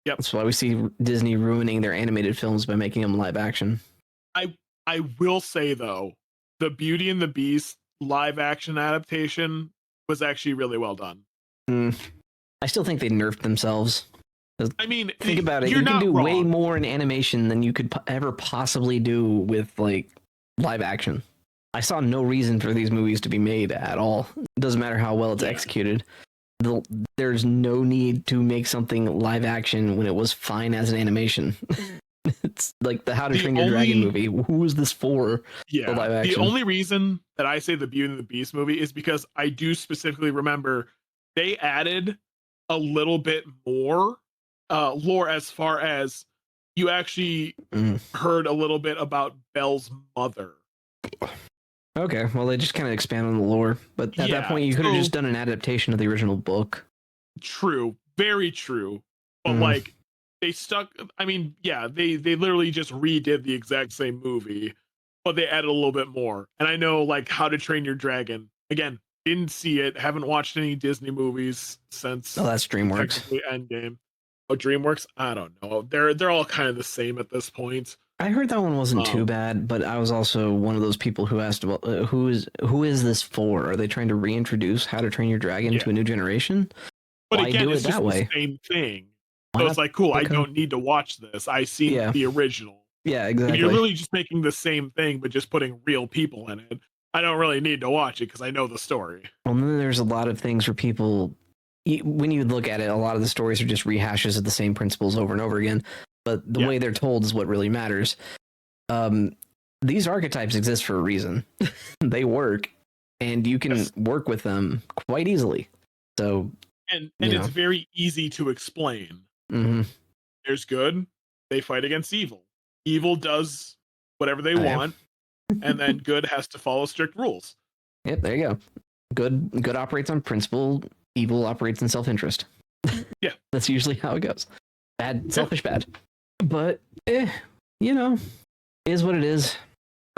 Yep. That's why we see Disney ruining their animated films by making them live action. I will say, though, the Beauty and the Beast live action adaptation was actually really well done. I still think they nerfed themselves. I mean, think about it. You can do way more in animation than you could ever possibly do with like live action. I saw no reason for these movies to be made at all. It doesn't matter how well it's executed. There's no need to make something live action when it was fine as an animation. It's like the How to Train Your Dragon movie. Who is this for? Yeah, live action? The only reason that I say the Beauty and the Beast movie is because I do specifically remember they added a little bit more lore as far as you actually heard a little bit about Belle's mother. Okay, well, they just kind of expand on the lore, but at that point, you could have just done an adaptation of the original book. True, very true. But like, they stuck. I mean, yeah, they literally just redid the exact same movie, but they added a little bit more. And I know, like, How to Train Your Dragon. Again, didn't see it. Haven't watched any Disney movies since. Oh, that's DreamWorks. Endgame. Oh, DreamWorks. I don't know. They're all kind of the same at this point. I heard that one wasn't too bad, but I was also one of those people who asked about who is this for? Are they trying to reintroduce How to Train Your Dragon to a new generation? But why again, do it's it just that way? The same thing. So it's like, cool. Okay. I don't need to watch this. I seen the original. Yeah, exactly. If you're really just making the same thing, but just putting real people in it, I don't really need to watch it because I know the story. Well, then there's a lot of things where people, when you look at it, a lot of the stories are just rehashes of the same principles over and over again. But the way they're told is what really matters. These archetypes exist for a reason. They work, and you can work with them quite easily. So, and it's very easy to explain. There's good. They fight against evil. Evil does whatever they want, and then good has to follow strict rules. Yep, there you go. Good operates on principle. Evil operates in self-interest. Yeah, that's usually how it goes. Bad, selfish, bad. But is what it is.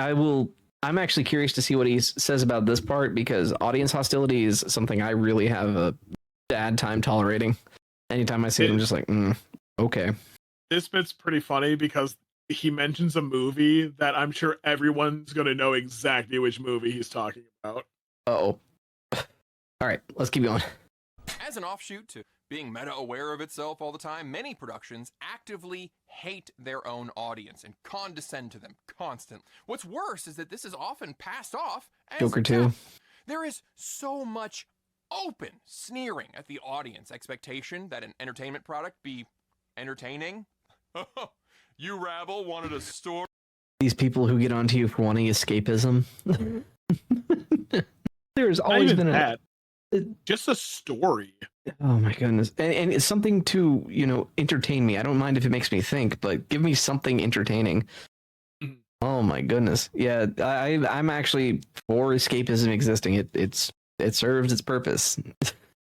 I'm actually curious to see what he says about this part, because audience hostility is something I really have a bad time tolerating. Anytime I see it, I'm just like, okay. This bit's pretty funny because he mentions a movie that I'm sure everyone's going to know exactly which movie he's talking about. Uh-oh. All right, let's keep going. As an offshoot to being meta-aware of itself all the time, many productions actively hate their own audience and condescend to them constantly. What's worse is that this is often passed off as Joker 2. There is so much open sneering at the audience expectation that an entertainment product be entertaining. You rabble wanted a story. These people who get onto you for wanting escapism. There's always been just a story. Oh my goodness. And it's something to, entertain me. I don't mind if it makes me think, but give me something entertaining. Oh my goodness. Yeah, I'm actually for escapism existing. It serves its purpose.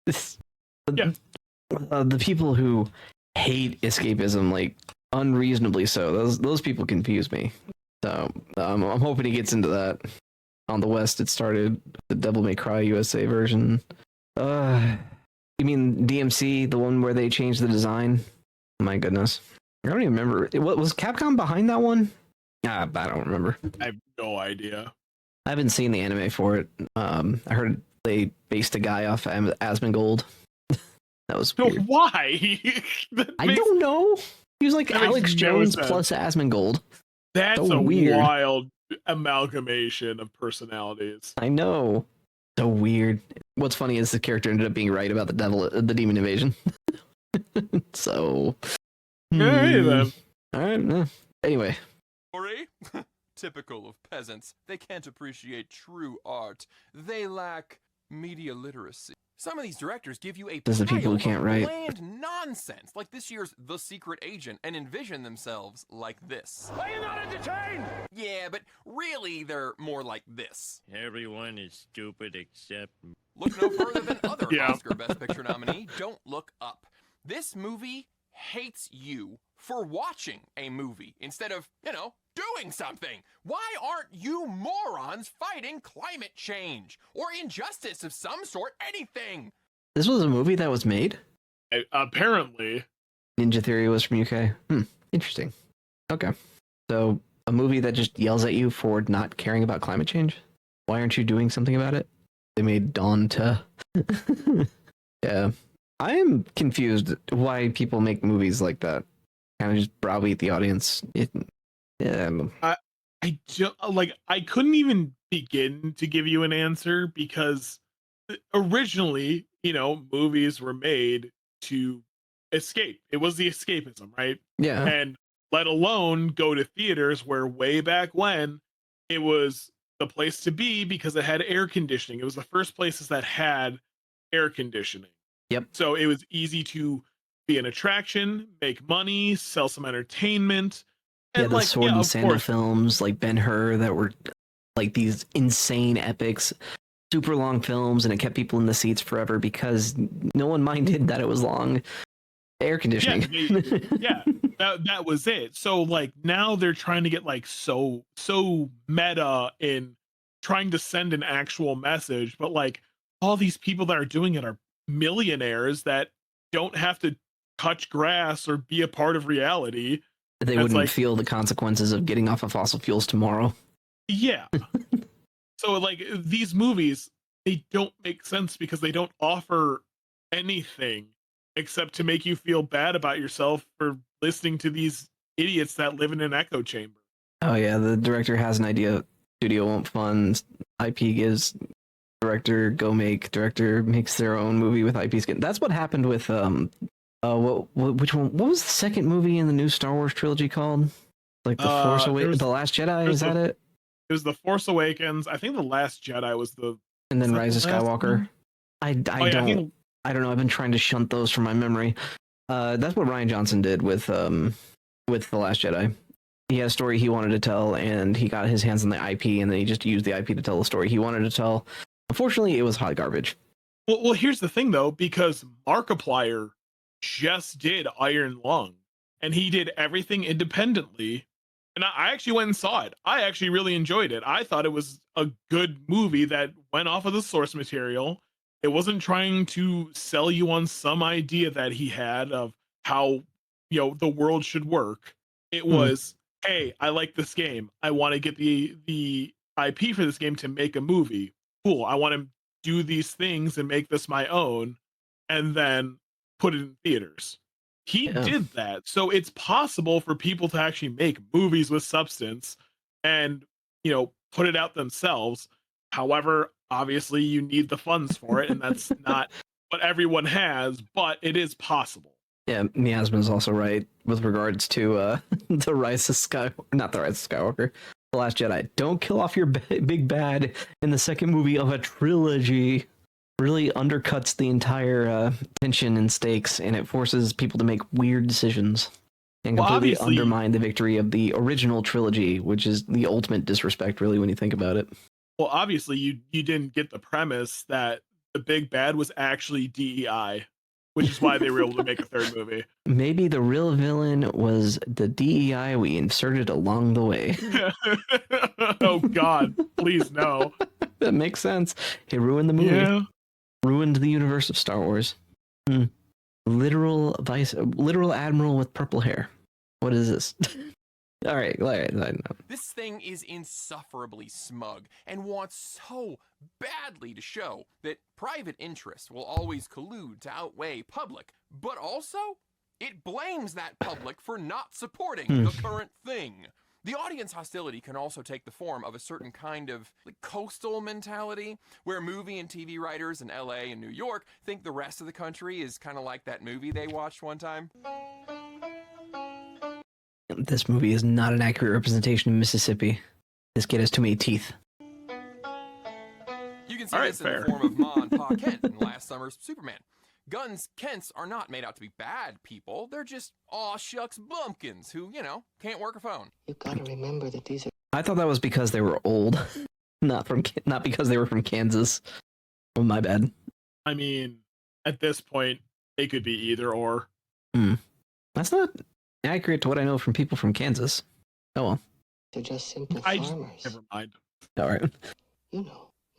The people who hate escapism, like unreasonably so, those people confuse me. So I'm hoping he gets into that. On the West, it started the Devil May Cry USA version. You mean DMC, the one where they changed the design? My goodness, I don't even remember. What was Capcom behind that one? I don't remember. I have no idea. I haven't seen the anime for it. I heard they based a guy off Asmongold. That was So weird. why? I don't know. He was like that makes Alex no Jones sense. plus Asmongold. That's So a weird. wild amalgamation of personalities. I know. So weird. What's funny is the character ended up being right about the demon invasion. So. Yeah, hey then. All right. Anyway. Story? Typical of peasants. They can't appreciate true art. They lack media literacy. Some of these directors give you a Those are the people who pile can't of write. bland nonsense, like this year's The Secret Agent, and envision themselves like this. Are you not entertained? Yeah, but really they're more like this. Everyone is stupid except... Look no further than other Yeah. Oscar Best Picture nominee, Don't Look Up. This movie hates you for watching a movie instead of, doing something. Why aren't you morons fighting climate change or injustice of some sort, anything? This was a movie that was made? Apparently. Ninja Theory was from UK. Interesting. Okay. So a movie that just yells at you for not caring about climate change? Why aren't you doing something about it? They made Dawn to... Yeah. I am confused why people make movies like that. Kind of just browbeat the audience. I couldn't even begin to give you an answer because originally, movies were made to escape. It was the escapism, right? Yeah. And let alone go to theaters where way back when it was the place to be because it had air conditioning. It was the first places that had air conditioning. Yep. So it was easy to be an attraction, make money, sell some entertainment. Yeah, And the Sword and of Sandal course, films like Ben-Hur that were like these insane epics, super long films, and it kept people in the seats forever because no one minded that it was long. Air conditioning. That was it. So now they're trying to get so meta in trying to send an actual message, but all these people that are doing it are millionaires that don't have to touch grass or be a part of reality. They wouldn't feel the consequences of getting off of fossil fuels tomorrow. Yeah. So these movies, they don't make sense because they don't offer anything except to make you feel bad about yourself for listening to these idiots that live in an echo chamber. Oh yeah, the director has an idea, studio won't fund, IP gives director go make, director makes their own movie with IP skin. That's what happened with which one? What was the second movie in the new Star Wars trilogy called? Like the Force Awakens, the Last Jedi. Is that it? It was the Force Awakens. I think the Last Jedi was and then Rise of Skywalker. I don't know. I've been trying to shunt those from my memory. That's what Rian Johnson did with the Last Jedi. He had a story he wanted to tell, and he got his hands on the IP, and then he just used the IP to tell the story he wanted to tell. Unfortunately, it was hot garbage. Well, here's the thing though, because Markiplier just did Iron Lung, and he did everything independently. And I actually went and saw it. I actually really enjoyed it. I thought it was a good movie that went off of the source material. It wasn't trying to sell you on some idea that he had of how the world should work. It was, hey, I like this game. I want to get the IP for this game to make a movie. Cool. I want to do these things and make this my own, and then put it in theaters. He did that. So it's possible for people to actually make movies with substance and, put it out themselves. However, obviously you need the funds for it, and that's not what everyone has, but it is possible. Yeah, Miasma's also right with regards to the Rise of Skywalker, The Last Jedi. Don't kill off your big bad in the second movie of a trilogy. Really undercuts the entire tension and stakes, and it forces people to make weird decisions and completely undermine the victory of the original trilogy, which is the ultimate disrespect, really, when you think about it. Well, obviously, you didn't get the premise that the big bad was actually DEI, which is why they were able to make a third movie. Maybe the real villain was the DEI we inserted along the way. Oh, God, please no. That makes sense. It ruined the movie. Yeah. Ruined the universe of Star Wars. Literal admiral with purple hair. What is this? All right. I know. This thing is insufferably smug and wants so badly to show that private interests will always collude to outweigh public, but also it blames that public for not supporting the current thing. The audience hostility can also take the form of a certain kind of coastal mentality, where movie and TV writers in LA and New York think the rest of the country is kind of like that movie they watched one time. This movie is not an accurate representation of Mississippi. This kid has too many teeth. You can see this in the form of Ma and Pa Kent in last summer's Superman. Guns Kents are not made out to be bad people. They're just aw shucks bumpkins who, can't work a phone. You gotta remember that these are... I thought that was because they were old, not because they were from Kansas. Oh, my bad. I mean, at this point, they could be either or. That's not accurate to what I know from people from Kansas. Oh well. They're just simple farmers. Never mind. All right.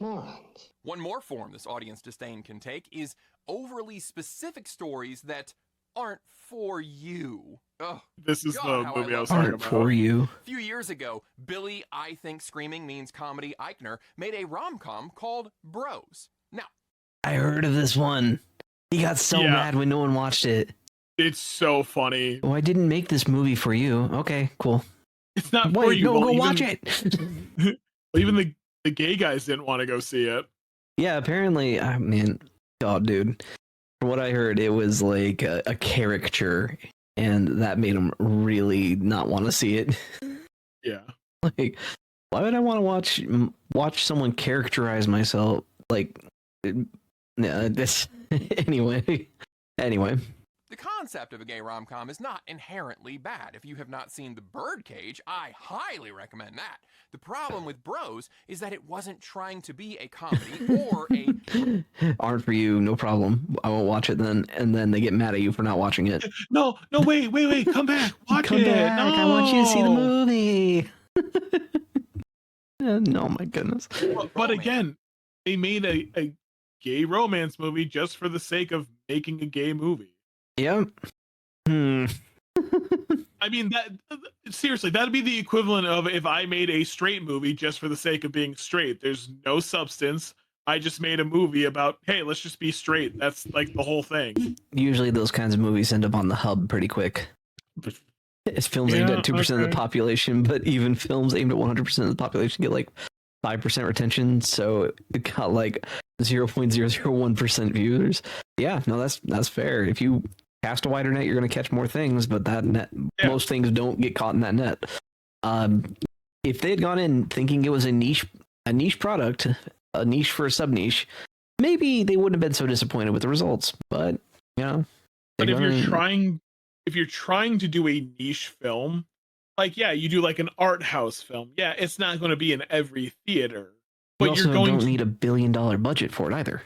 Morons. One more form this audience disdain can take is overly specific stories that aren't for you. Ugh. This is the movie I was talking about. For you. A few years ago, Billy I Think Screaming Means Comedy Eichner made a rom-com called Bros. Now, I heard of this one. He got so mad when no one watched it. It's so funny. Oh, I didn't make this movie for you. Okay, cool. It's not for you. No, go watch it. Even the gay guys didn't want to go see it. Yeah, apparently, dude. From what I heard, it was like a caricature, and that made him really not want to see it. Yeah. Like, why would I want to watch someone characterize myself? Like, this. Anyway. The concept of a gay rom-com is not inherently bad. If you have not seen The Birdcage, I highly recommend that. The problem with Bros is that it wasn't trying to be a comedy or a... Aren't for you, no problem. I won't watch it then, and then they get mad at you for not watching it. No, wait, come back. Watch it. Back. No. I want you to see the movie. No, my goodness. But again, they made a gay romance movie just for the sake of making a gay movie. Yep. I mean, seriously, that'd be the equivalent of if I made a straight movie just for the sake of being straight. There's no substance. I just made a movie about, hey, let's just be straight. That's like the whole thing. Usually those kinds of movies end up on the hub pretty quick. It's films aimed at 2% of the population, but even films aimed at 100% of the population get like 5% retention. So it got like 0.001% viewers. Yeah, no, that's fair. If you cast a wider net, you're going to catch more things, but that net, most things don't get caught in that net. If they had gone in thinking it was a niche product, a niche for a sub niche, maybe they wouldn't have been so disappointed with the results. But but if you're trying to do a niche film, like you do like an art house film, it's not going to be in every theater. But you also don't need $1 billion budget for it either.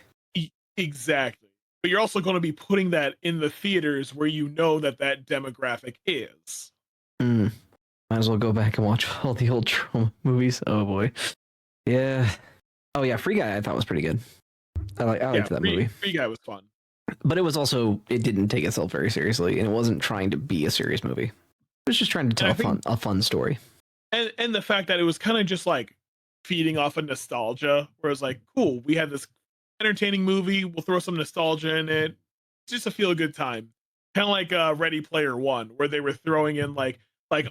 Exactly. But you're also going to be putting that in the theaters where you know that demographic is. Might as well go back and watch all the old trauma movies. Oh boy. Yeah. Oh yeah, Free Guy I thought was pretty good. I liked that movie. Free Guy was fun. But it didn't take itself very seriously, and it wasn't trying to be a serious movie. It was just trying to tell a fun story. And the fact that it was kind of just like feeding off of nostalgia, where it's like, cool, we had this entertaining movie, we'll throw some nostalgia in it. It's just a feel-good time. Kind of like Ready Player One, where they were throwing in like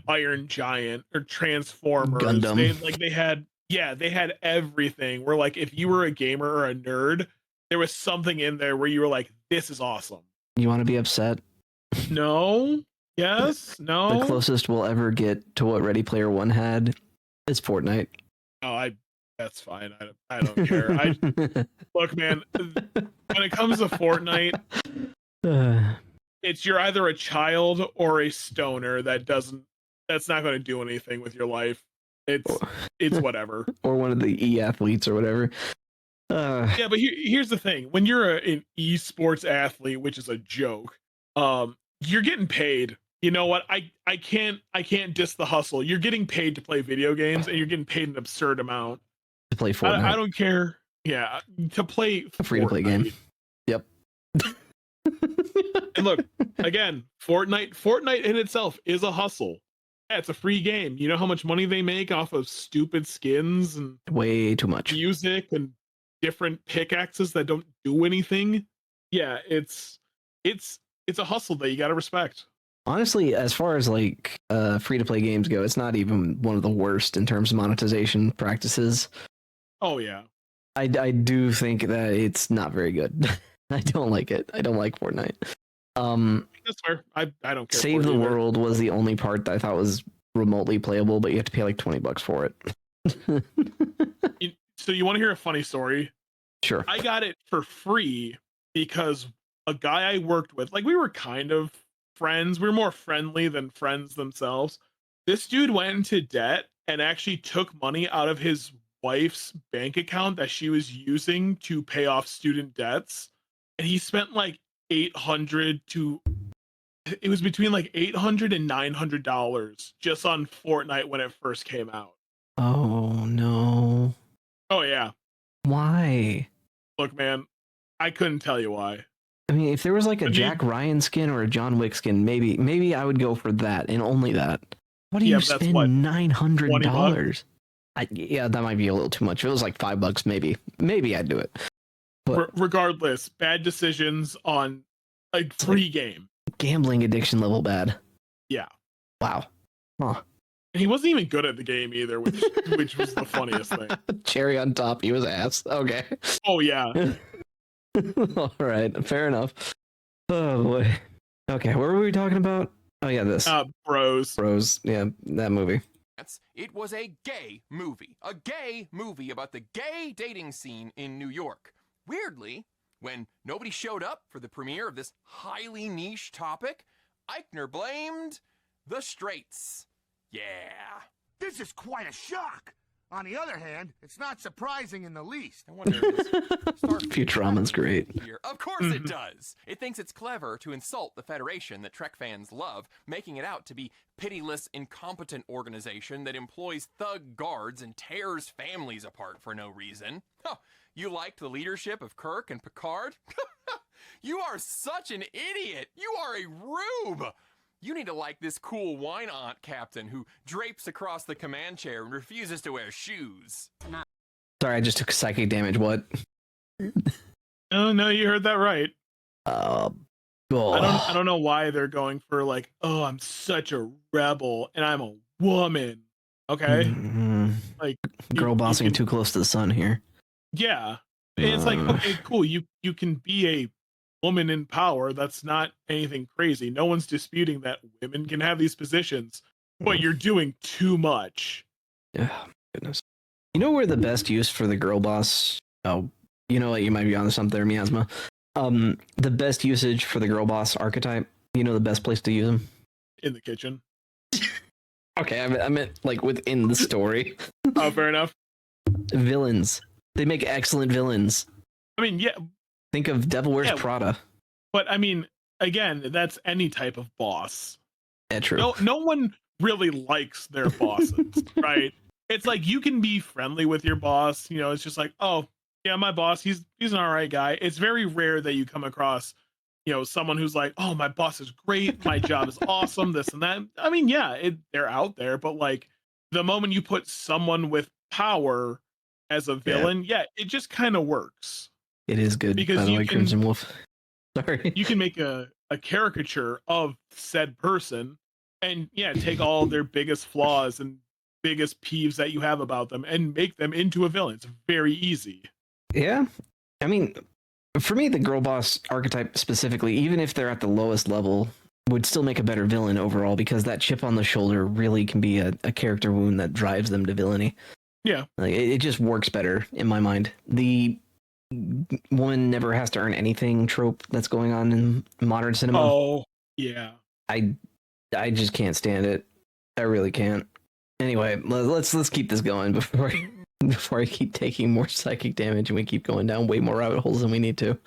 Iron Giant or Transformers. Gundam. They had everything. Where like if you were a gamer or a nerd, there was something in there where you were like, this is awesome. You want to be upset? No. Yes. No. The closest we'll ever get to what Ready Player One had is Fortnite. Oh, that's fine. I don't care. Look, man, when it comes to Fortnite, you're either a child or a stoner that's not going to do anything with your life. It's whatever. Or one of the e-athletes or whatever. Yeah, but here's the thing. When you're an esports athlete, which is a joke, you're getting paid. You know what? I can't diss the hustle. You're getting paid to play video games, and you're getting paid an absurd amount. To play Fortnite. I don't care. Yeah, to play a free-to-play game. Yep. And look, again, Fortnite in itself is a hustle. Yeah, it's a free game. You know how much money they make off of stupid skins and Way too much. music and different pickaxes that don't do anything? Yeah, it's a hustle that you got to respect. Honestly, as far as like free to play games go, it's not even one of the worst in terms of monetization practices. Oh yeah. I do think that it's not very good. I don't like it. I don't like Fortnite. That's fair. I don't care. Save for it the either. World was the only part that I thought was remotely playable, but you have to pay like $20 for it. So you want to hear a funny story? Sure. I got it for free because a guy I worked with, like we were kind of friends. We were more friendly than friends themselves. This dude went into debt and actually took money out of his wife's bank account that she was using to pay off student debts. And he spent like it was between like $800 and $900 just on Fortnite when it first came out. Oh no. Oh yeah. Why? Look, man, I couldn't tell you why. I mean, if there was like a Jack Ryan skin or a John Wick skin, maybe I would go for that and only that. What do you spend $900? Yeah, that might be a little too much. If it was like $5, maybe I'd do it. But regardless, bad decisions on a free game. Gambling addiction level bad. Yeah. Wow. Huh. And he wasn't even good at the game either, which was the funniest thing. Cherry on top, he was ass. Okay. Oh yeah. All right, fair enough. Oh boy. Okay, what were we talking about? Oh yeah, this. Bros. Bros. Yeah, that movie. It was a gay movie about the gay dating scene in New York. Weirdly, when nobody showed up for the premiere of this highly niche topic, Eichner blamed the straights. Yeah. This is quite a shock. On the other hand, it's not surprising in the least. I wonder if this Futurama's great. Here. Of course it does. It thinks it's clever to insult the Federation that Trek fans love, making it out to be pitiless, incompetent organization that employs thug guards and tears families apart for no reason. Huh. You liked the leadership of Kirk and Picard? You are such an idiot. You are a rube. You need to like this cool wine aunt captain who drapes across the command chair and refuses to wear shoes. Sorry, I just took psychic damage. What? Oh no, you heard that right. Oh. I don't know why they're going for like, oh, I'm such a rebel and I'm a woman. Okay. Like girl bossing too close to the sun here. Yeah. It's like, okay, cool. You can be a woman in power. That's not anything crazy. No one's disputing that women can have these positions, but you're doing too much. Yeah, goodness. You know where the best use for the girl boss? Oh, you know what? You might be on something there, Miasma. The best usage for the girl boss archetype. You know the best place to use them? In the kitchen. Okay, I meant like within the story. Oh, fair enough. Villains. They make excellent villains. I mean, yeah. Think of Devil Wears Prada. But I mean, again, that's any type of boss. Yeah, true. No one really likes their bosses, right? It's like you can be friendly with your boss. You know, it's just like, oh, yeah, my boss, he's an all right guy. It's very rare that you come across, you know, someone who's like, oh, my boss is great. My job is awesome. This and that. I mean, yeah, they're out there. But like the moment you put someone with power as a villain, yeah it just kind of works. It is good because you can, Crimson Wolf. Sorry. You can make a caricature of said person and take all their biggest flaws and biggest peeves that you have about them and make them into a villain. It's very easy. Yeah. I mean, for me, the girl boss archetype specifically, even if they're at the lowest level, would still make a better villain overall because that chip on the shoulder really can be a character wound that drives them to villainy. Yeah. Like, it just works better in my mind. The woman never has to earn anything trope that's going on in modern cinema. Oh, yeah. I just can't stand it. I really can't. Anyway, let's keep this going before I keep taking more psychic damage and we keep going down way more rabbit holes than we need to.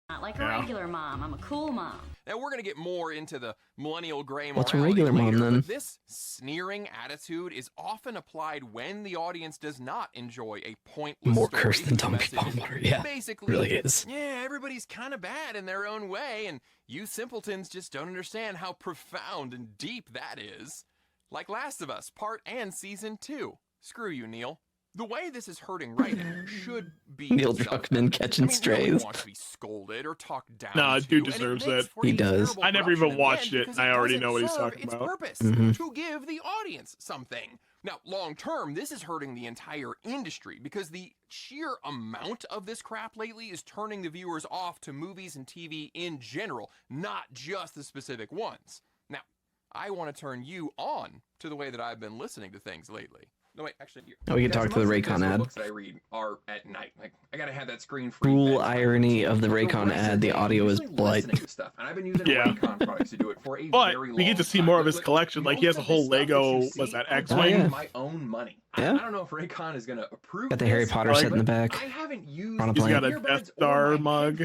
Not like a regular mom. I'm a cool mom. Now we're going to get more into the millennial gray What's a morality regular later, mom, then? but this sneering attitude is often applied when the audience does not enjoy a pointless More story curse than whose Donkey message Kong water. Yeah, basically, really is. Yeah, everybody's kind of bad in their own way, and you simpletons just don't understand how profound and deep that is. Like Last of Us, Part and Season 2. Screw you, Neil. The way this is hurting writing should be Neil Druckmann catching strays. No one wants to be scolded or talked down Nah, to, dude deserves it. He does. I never even watched it, and I already know what he's talking about. Purpose to give the audience something. Now, long term, this is hurting the entire industry because the sheer amount of this crap lately is turning the viewers off to movies and TV in general, not just the specific ones. Now, I want to turn you on to the way that I've been listening to things lately. No, wait, actually, we can talk to the Raycon ad. Books that I read are at night. Like, I gotta have that screen free. Cruel irony of the Raycon ad, the audio is blood. Stuff, and I've been using Raycon products to do it for a But very long we get to see time. more of his collection. Like he has a whole Lego, was that X-Wing? My own money. Yeah. I don't know if Raycon is gonna approve. Got the Harry Potter set in the back. I haven't used He's got a Death Star mug.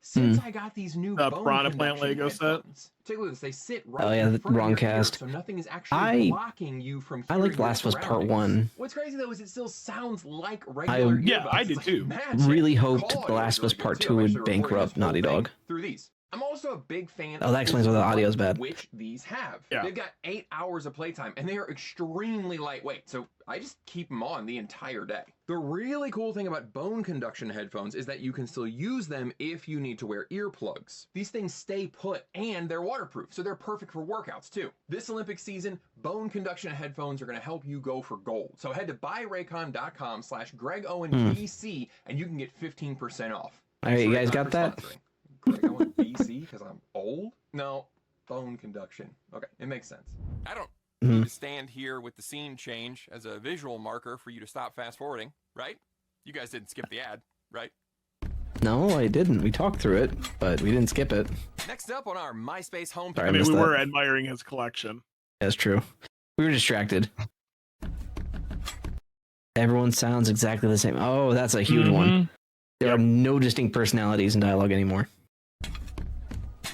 Since I got these new Piranha Plant Lego set. Take a look at this. They sit right Oh yeah, the wrong cast. so nothing is actually blocking you from I liked Last of Us Part 1. What's crazy though is it still sounds like regular Yeah, I did too. Really hoped The Last of Us Part 2 would bankrupt Naughty Dog. Through these. I'm also a big fan Oh, that explains why the audio is bad. Which these have. Yeah. They've got 8 hours of playtime and they are extremely lightweight. So I just keep them on the entire day. The really cool thing about bone conduction headphones is that you can still use them if you need to wear earplugs. These things stay put and they're waterproof, so they're perfect for workouts too. This Olympic season, bone conduction headphones are going to help you go for gold. So head to buyraycon.com/GregOwenBC and you can get 15% off. All right, you guys got that? Greg Owen BC because I'm old? No, bone conduction. Okay, it makes sense. I don't need to stand here with the scene change as a visual marker for you to stop fast forwarding, right? You guys didn't skip the ad, right? No, I didn't. We talked through it, but we didn't skip it. Next up on our MySpace homepage. Sorry, I mean, we that. were admiring his collection. That's true. We were distracted. Everyone sounds exactly the same. Oh, that's a huge one. There are no distinct personalities in dialogue anymore.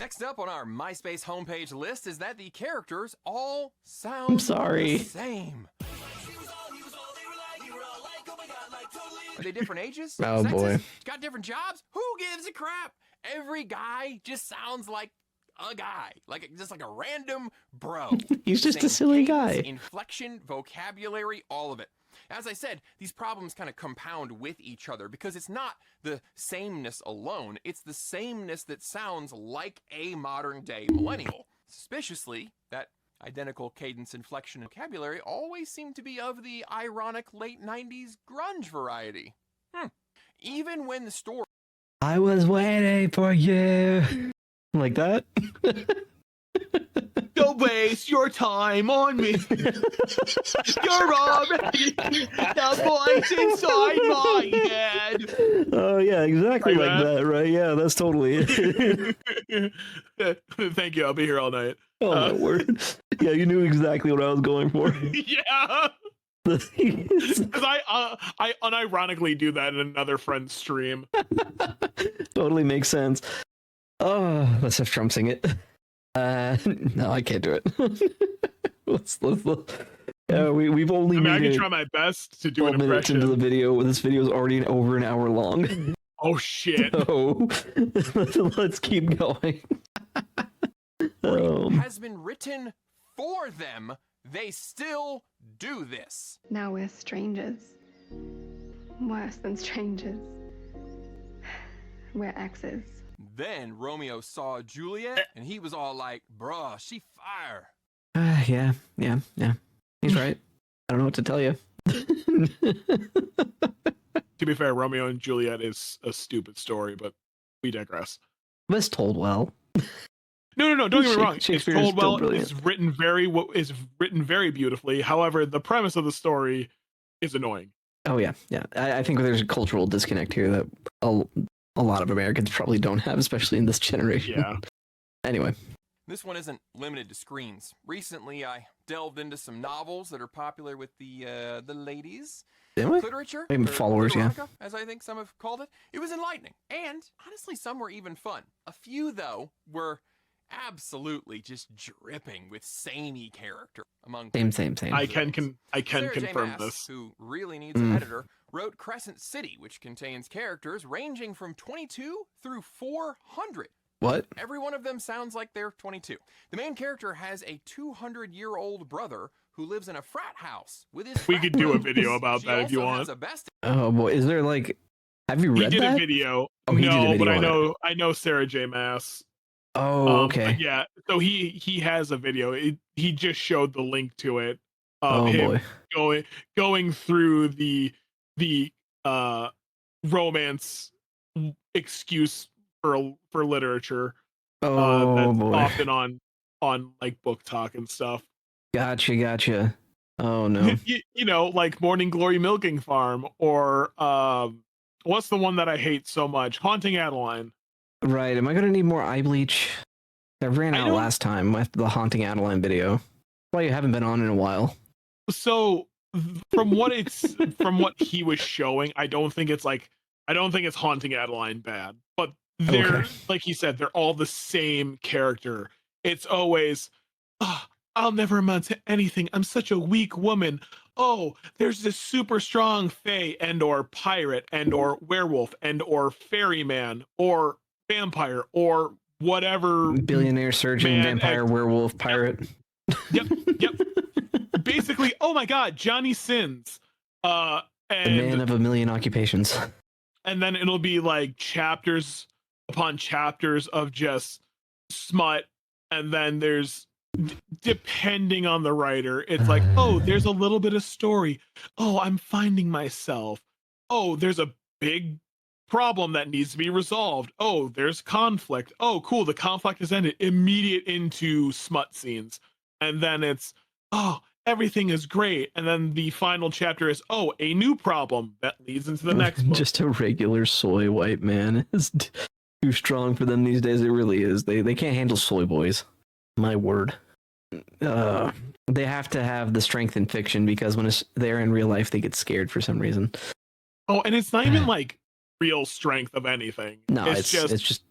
Next up on our MySpace homepage list is that the characters all sound the same. Are they different ages? Oh, Sexes? boy. Got different jobs? Who gives a crap? Every guy just sounds like a guy, just like a random bro. He's just Same a silly cadence, guy. Inflection, vocabulary, all of it. As I said, these problems kind of compound with each other because it's not the sameness alone, it's the sameness that sounds like a modern-day millennial. Suspiciously, that identical cadence, inflection, and vocabulary always seem to be of the ironic late 90s grunge variety. Even when the story... I was waiting for you. Like that? Don't waste your time on me. You're already the voice inside my head. Oh yeah, exactly Like like that, right? Yeah, that's totally it. Thank you. I'll be here all night. Oh my word. Yeah, you knew exactly what I was going for. Yeah. Because I unironically do that in another friend's stream. Totally makes sense. Oh, let's have Trump sing it. No, I can't do it. let's we've only I mean, I made can try my best to do an 12 minutes impression. into the video. This video is already over an hour long. Oh shit. So let's keep going. has been written for them. They still do this. Now we're strangers. Worse than strangers. We're exes. Then Romeo saw Juliet, and he was all like, bruh, she fire. Yeah. He's right. I don't know what to tell you. To be fair, Romeo and Juliet is a stupid story, but we digress. But it's told well. No. Don't get me wrong. It's Shakespeare told is still well. brilliant. It's written very beautifully. However, the premise of the story is annoying. Oh yeah. I think there's a cultural disconnect here that a lot of Americans probably don't have, especially in this generation. Yeah. Anyway. This one isn't limited to screens. Recently, I delved into some novels that are popular with the ladies. Did we? Literature, Maybe or followers, yeah. literotica, as I think some have called it. It was enlightening, and honestly, some were even fun. A few, though, were absolutely just dripping with samey character among Same. I can Sarah J. confirm Maas, this. who really needs an editor, wrote Crescent City, which contains characters ranging from 22 through 400. What? Every one of them sounds like they're 22. The main character has a 200-year-old brother who lives in a frat house with his We frat could do a bros. video about She that if you also want. has a bestie. Oh boy, is there like? Have you read He did that? a video. Oh, he did a No, video but on it. I know Sarah J. Maas. Oh, okay. But yeah, so he has a video. He just showed the link to it of Oh him boy. going through the romance excuse for literature. Oh That's boy. often on like Book Talk and stuff. Gotcha. Oh no. You know, like Morning Glory Milking Farm, or what's the one that I hate so much? Haunting Adeline. Right. Am I gonna need more eye bleach? I ran out last time with the Haunting Adeline video. Well, you haven't been on in a while. So from what he was showing, I don't think it's Haunting Adeline bad, but they're like he said, they're all the same character. It's always, oh, I'll never amount to anything. I'm such a weak woman. Oh, there's this super strong fae and or pirate and or werewolf and or ferryman or vampire or whatever. Billionaire, surgeon, vampire, werewolf, pirate. Yep. Basically, oh my god, Johnny Sins. And the man of a million occupations. And then it'll be like chapters upon chapters of just smut, and then there's, depending on the writer, it's like, oh, there's a little bit of story. Oh, I'm finding myself. Oh, there's a big problem that needs to be resolved. Oh, there's conflict. Oh, cool, the conflict has ended. Immediate into smut scenes. And then it's, oh, everything is great. And then the final chapter is, oh, a new problem that leads into the next book. Just a regular soy white man is too strong for them these days. It really is. They can't handle soy boys. My word. They have to have the strength in fiction, because when they're in real life, they get scared for some reason. Oh, and it's not even like real strength of anything. No, it's just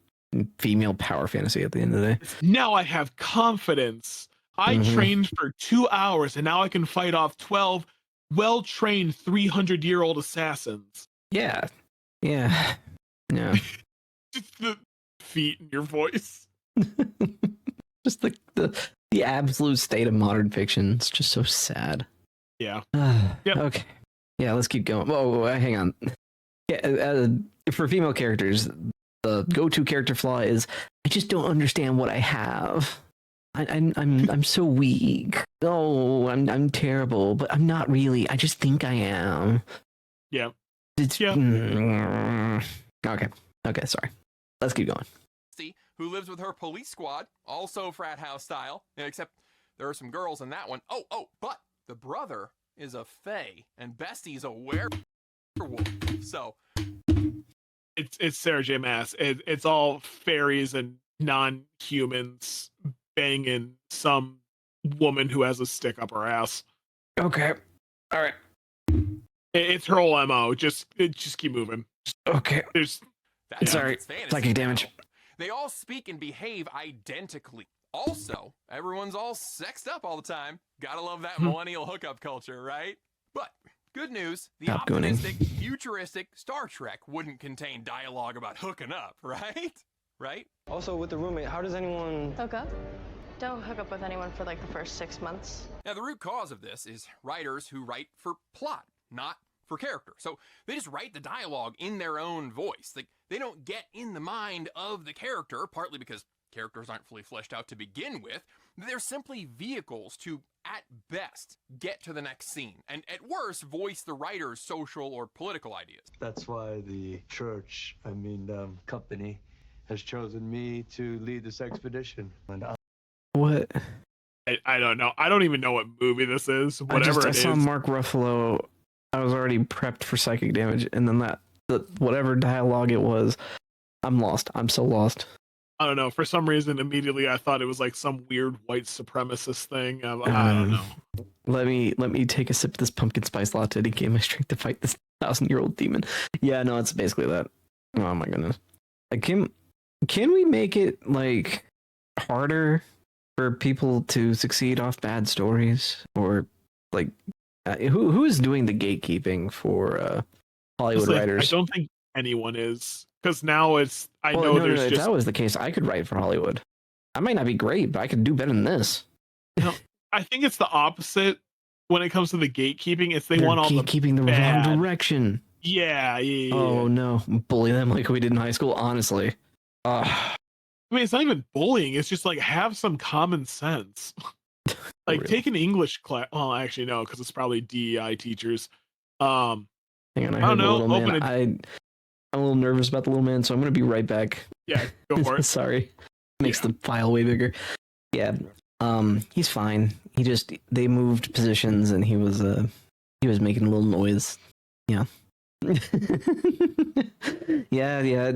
female power fantasy at the end of the day. Now I have confidence. I trained for 2 hours, and now I can fight off 12 well-trained 300-year-old assassins. Yeah. Just the feet in your voice. Just the absolute state of modern fiction. It's just so sad. Yeah. Yep. Okay. Yeah, let's keep going. Whoa, hang on. Yeah, for female characters, the go-to character flaw is, I just don't understand what I have. I'm so weak. Oh, I'm terrible, but I'm not really. I just think I am. Yeah. Okay, sorry. Let's keep going. Who lives with her police squad, also frat house style, except there are some girls in that one. Oh, but the brother is a fae, and Bestie's a werewolf. So it's Sarah J. Maas. It's all fairies and non-humans banging some woman who has a stick up her ass. Okay. All right. It's her whole MO. Just keep moving. Okay. Sorry. Psychic damage. They all speak and behave identically. Also, everyone's all sexed up all the time. Gotta love that millennial hookup culture, right? But good news, the optimistic, futuristic Star Trek wouldn't contain dialogue about hooking up, right? Right? Also, with the roommate, how does anyone Hook up? Don't hook up with anyone for like the first 6 months. Now, the root cause of this is writers who write for plot, not for character. So they just write the dialogue in their own voice. Like, they don't get in the mind of the character, partly because characters aren't fully fleshed out to begin with. They're simply vehicles to, at best, get to the next scene, and at worst, voice the writer's social or political ideas. That's why the company has chosen me to lead this expedition. And what? I don't know. I don't even know what movie this is. Whatever I saw Mark Ruffalo. I was already prepped for psychic damage, and then whatever dialogue it was, I'm lost. I'm so lost. I don't know. For some reason, immediately I thought it was like some weird white supremacist thing. I don't know. Let me take a sip of this pumpkin spice latte to gain my strength to fight this 1,000-year-old demon. Yeah, no, it's basically that. Oh my goodness. Can we make it like harder for people to succeed off bad stories, or like who is doing the gatekeeping for Hollywood writers? I don't think anyone is, Because now it's if that was the case, I could write for Hollywood. I might not be great, but I could do better than this. No, I think it's the opposite when it comes to the gatekeeping. They're want all the gatekeeping the bad. wrong direction. Yeah. Oh no, bully them like we did in high school. Honestly, I mean, it's not even bullying. It's just like have some common sense. Like really? take an English class. Well, actually no, because it's probably DEI teachers. Hang on, I don't know. Little man. I'm a little nervous about the little man, so I'm gonna be right back. Yeah, go for it. Sorry, makes the file way bigger. Yeah, he's fine. They moved positions, and he was making a little noise. Yeah. yeah.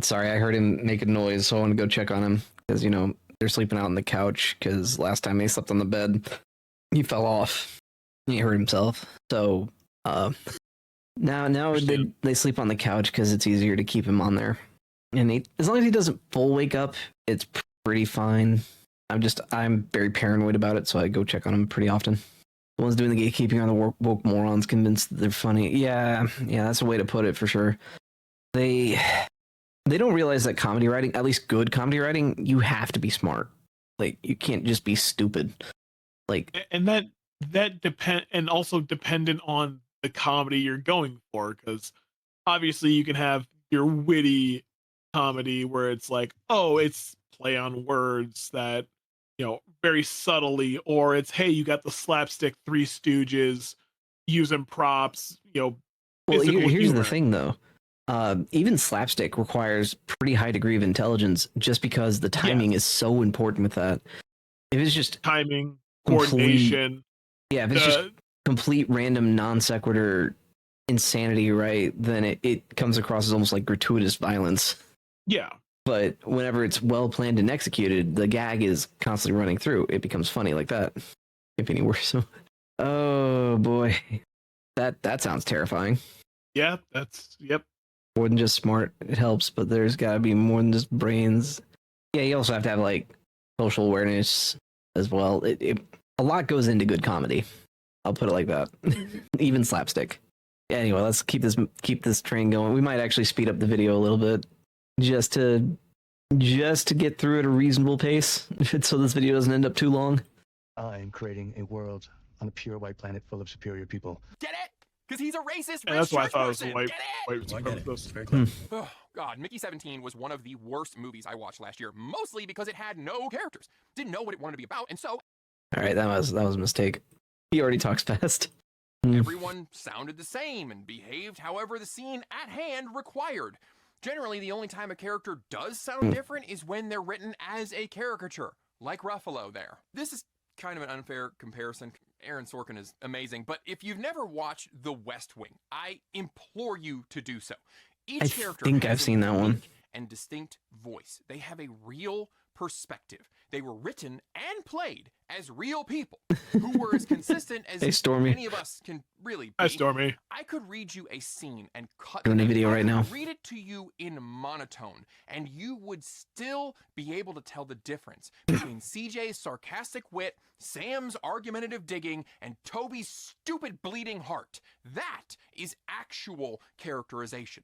Sorry, I heard him make a noise, so I want to go check on him because they're sleeping out on the couch. Because last time they slept on the bed, he fell off. He hurt himself. So now they sleep on the couch because it's easier to keep him on there. And as long as he doesn't full wake up, it's pretty fine. I'm very paranoid about it, so I go check on him pretty often. The ones doing the gatekeeping are the woke morons convinced that they're funny. Yeah, that's a way to put it for sure. They don't realize that comedy writing, at least good comedy writing, you have to be smart. Like you can't just be stupid. Like, and that also dependent on the comedy you're going for, because obviously you can have your witty comedy where it's like, oh, it's play on words that very subtly, or it's, hey, you got the slapstick Three Stooges using props, well, here's the thing though. Even slapstick requires pretty high degree of intelligence just because the timing is so important with that. If it's just timing, coordination. If it's just complete random non sequitur insanity, right, then it comes across as almost like gratuitous violence. Yeah. But whenever it's well planned and executed, the gag is constantly running through. It becomes funny like that. If any worse. Oh boy. That sounds terrifying. Yeah, yep. More than just smart, it helps, but there's gotta be more than just brains. Yeah, you also have to have like social awareness as well. A lot goes into good comedy. I'll put it like that. Even slapstick. Anyway, let's keep this train going. We might actually speed up the video a little bit. Just to get through at a reasonable pace, so this video doesn't end up too long. I am creating a world on a pure white planet full of superior people. Get it? Because he's a racist. And that's why I thought it was person. white. Oh God, Mickey 17 was one of the worst movies I watched last year, mostly because it had no characters, didn't know what it wanted to be about, and so. All right, that was a mistake. He already talks fast. Everyone sounded the same and behaved however the scene at hand required. Generally, the only time a character does sound different is when they're written as a caricature, like Ruffalo there. This is kind of an unfair comparison. Aaron Sorkin is amazing, but if you've never watched The West Wing, I implore you to do so. Each character has I've seen that one. And distinct voice. They have a real perspective. They were written and played as real people who were as consistent as any of us can really be. Hi, Stormy. I could read you a scene and cut doing a video right now. Read it to you in monotone, and you would still be able to tell the difference between CJ's sarcastic wit, Sam's argumentative digging, and Toby's stupid bleeding heart. That is actual characterization.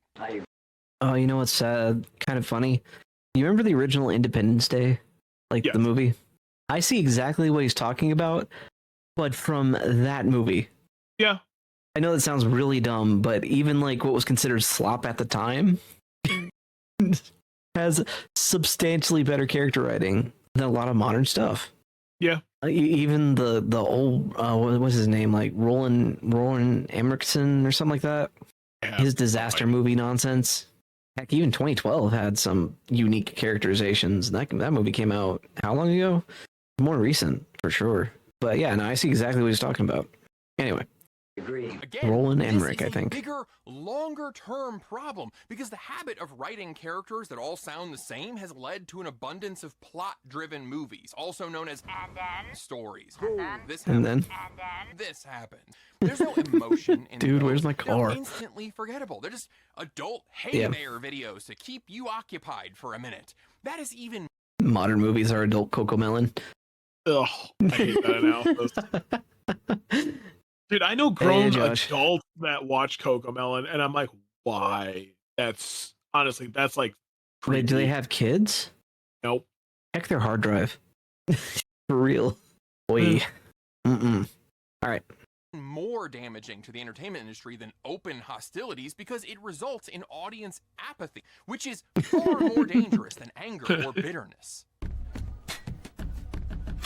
Oh, you know what's sad? Kind of funny. You remember the original Independence Day? Like the movie? I see exactly what he's talking about, but from that movie. Yeah. I know that sounds really dumb, but even like what was considered slop at the time has substantially better character writing than a lot of modern stuff. Yeah. Even the old, what was his name? Like Roland Emmerson or something like that. Yeah, his disaster movie nonsense. Heck, even 2012 had some unique characterizations. That movie came out how long ago? More recent, for sure. But yeah, no, I see exactly what he's talking about. Anyway. Again, Roland Emmerich, this is I think. A bigger, longer-term problem because the habit of writing characters that all sound the same has led to an abundance of plot-driven movies, also known as stories. This happened. This happened. There's no emotion in Dude, where's my car? They're instantly forgettable. They're just adult hey there videos to keep you occupied for a minute. That is even modern movies are adult Cocomelon. Ugh, I hate that analysis. Dude, I know grown adults that watch Cocomelon, and I'm like, why? That's honestly, that's like. Wait, do they have kids? Nope. Check their hard drive. For real. Boy. All right. More damaging to the entertainment industry than open hostilities because it results in audience apathy, which is far more dangerous than anger or bitterness.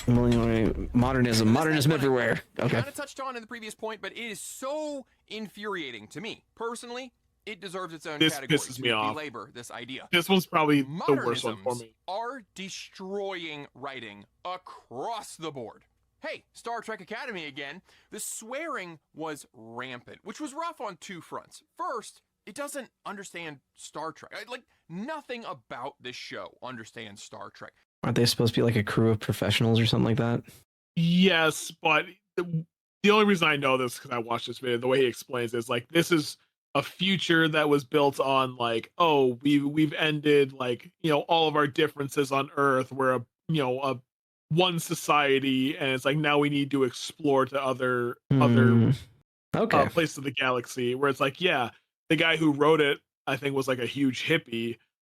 Modernism everywhere. Okay. Kind of touched on in the previous point, but it is so infuriating to me personally. It deserves its own category. This pisses me off. Belabor this idea. This one's probably the worst one for me. Are destroying writing across the board. Hey, Star Trek Academy again. The swearing was rampant, which was rough on two fronts. First, it doesn't understand Star Trek. Like, nothing about this show understands Star Trek. Aren't they supposed to be like a crew of professionals or something like that? Yes, but the only reason I know this is because I watched this video. The way he explains it is like, this is a future that was built on like, oh, we've ended like, you know, all of our differences on Earth. We're a one society, and it's like now we need to explore to other places of the galaxy. Where it's like, yeah, the guy who wrote it, I think, was like a huge hippie.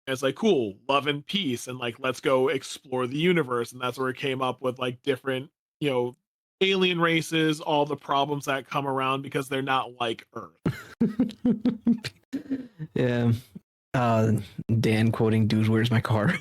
And it's like, cool, love and peace, and like let's go explore the universe. And that's where it came up with like different, you know, alien races, all the problems that come around because they're not like Earth. Yeah. Dan quoting, "Dude, where's my car?"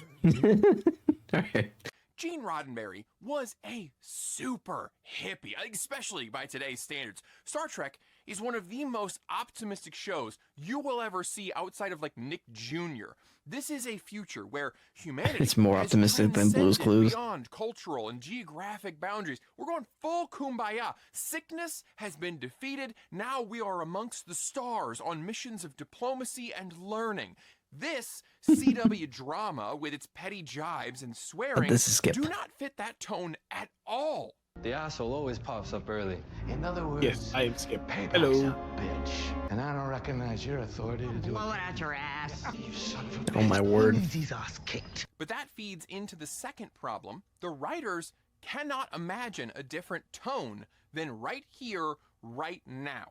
Okay. Gene Roddenberry was a super hippie, especially by today's standards. Star Trek is one of the most optimistic shows you will ever see outside of like Nick Jr. This is a future where humanity it's more optimistic than Blue's Clues. Beyond cultural and geographic boundaries. We're going full kumbaya. Sickness has been defeated. Now we are amongst the stars on missions of diplomacy and learning. This CW drama with its petty jibes and swearing do not fit that tone at all. The asshole always pops up early. In other words, yes, I am Skip. Hello, bitch. And I don't recognize your authority to do Blow it out your ass. You son of a bitch. Oh my word. He's ass kicked. But that feeds into the second problem. The writers cannot imagine a different tone than right here, right now.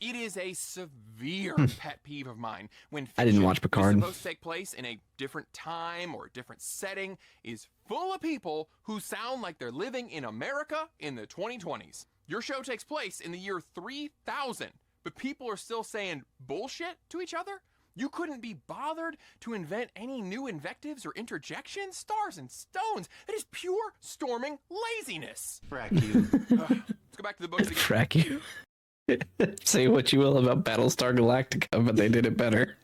It is a severe pet peeve of mine when fiction I didn't watch Picard. Is supposed to take place in a different time or a different setting is full of people who sound like they're living in America in the 2020s. Your show takes place in the year 3000, but people are still saying bullshit to each other? You couldn't be bothered to invent any new invectives or interjections? Stars and stones. That is pure storming laziness. Frack you. Let's go back to the books again. Frack you. Say what you will about Battlestar Galactica, but they did it better.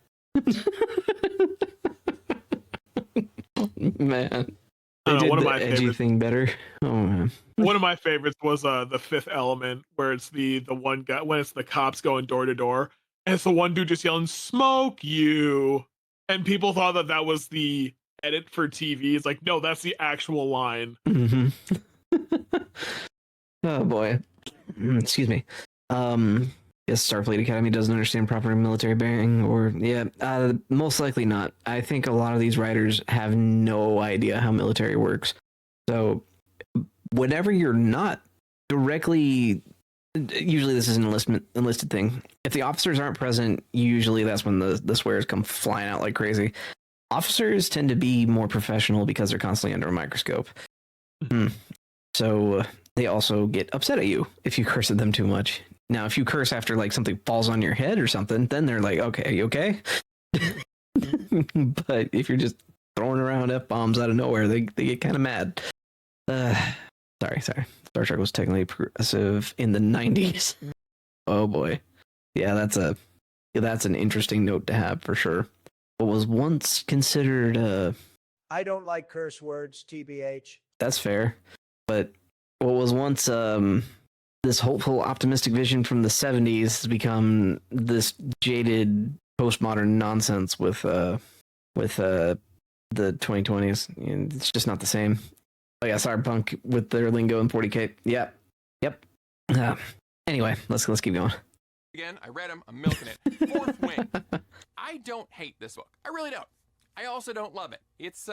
Man. They did the edgy thing better. Oh man. One of my favorites was the Fifth Element, where it's the one guy when it's the cops going door to door, and it's the one dude just yelling "Smoke you," and people thought that was the edit for TV. It's like, no, that's the actual line. Mm-hmm. Oh boy. Excuse me. Yes, Starfleet Academy doesn't understand proper military bearing, or most likely not. I think a lot of these writers have no idea how military works. So whenever you're not directly, usually this is an enlisted thing. If the officers aren't present, usually that's when the swears come flying out like crazy. Officers tend to be more professional because they're constantly under a microscope. So they also get upset at you if you curse at them too much. Now, if you curse after like something falls on your head or something, then they're like, okay, you okay? But if you're just throwing around F-bombs out of nowhere, they get kind of mad. Sorry. Star Trek was technically progressive in the 90s. Oh boy. Yeah, that's an interesting note to have for sure. What was once considered I don't like curse words, TBH. That's fair. But what was once this hopeful, optimistic vision from the 70s has become this jaded postmodern nonsense with the 2020s. And it's just not the same. Oh yeah, Cyberpunk with their lingo and 40K. Yeah. Yep. Anyway, let's keep going. Again, I read them. I'm milking it. Fourth Wing. I don't hate this book. I really don't. I also don't love it. It's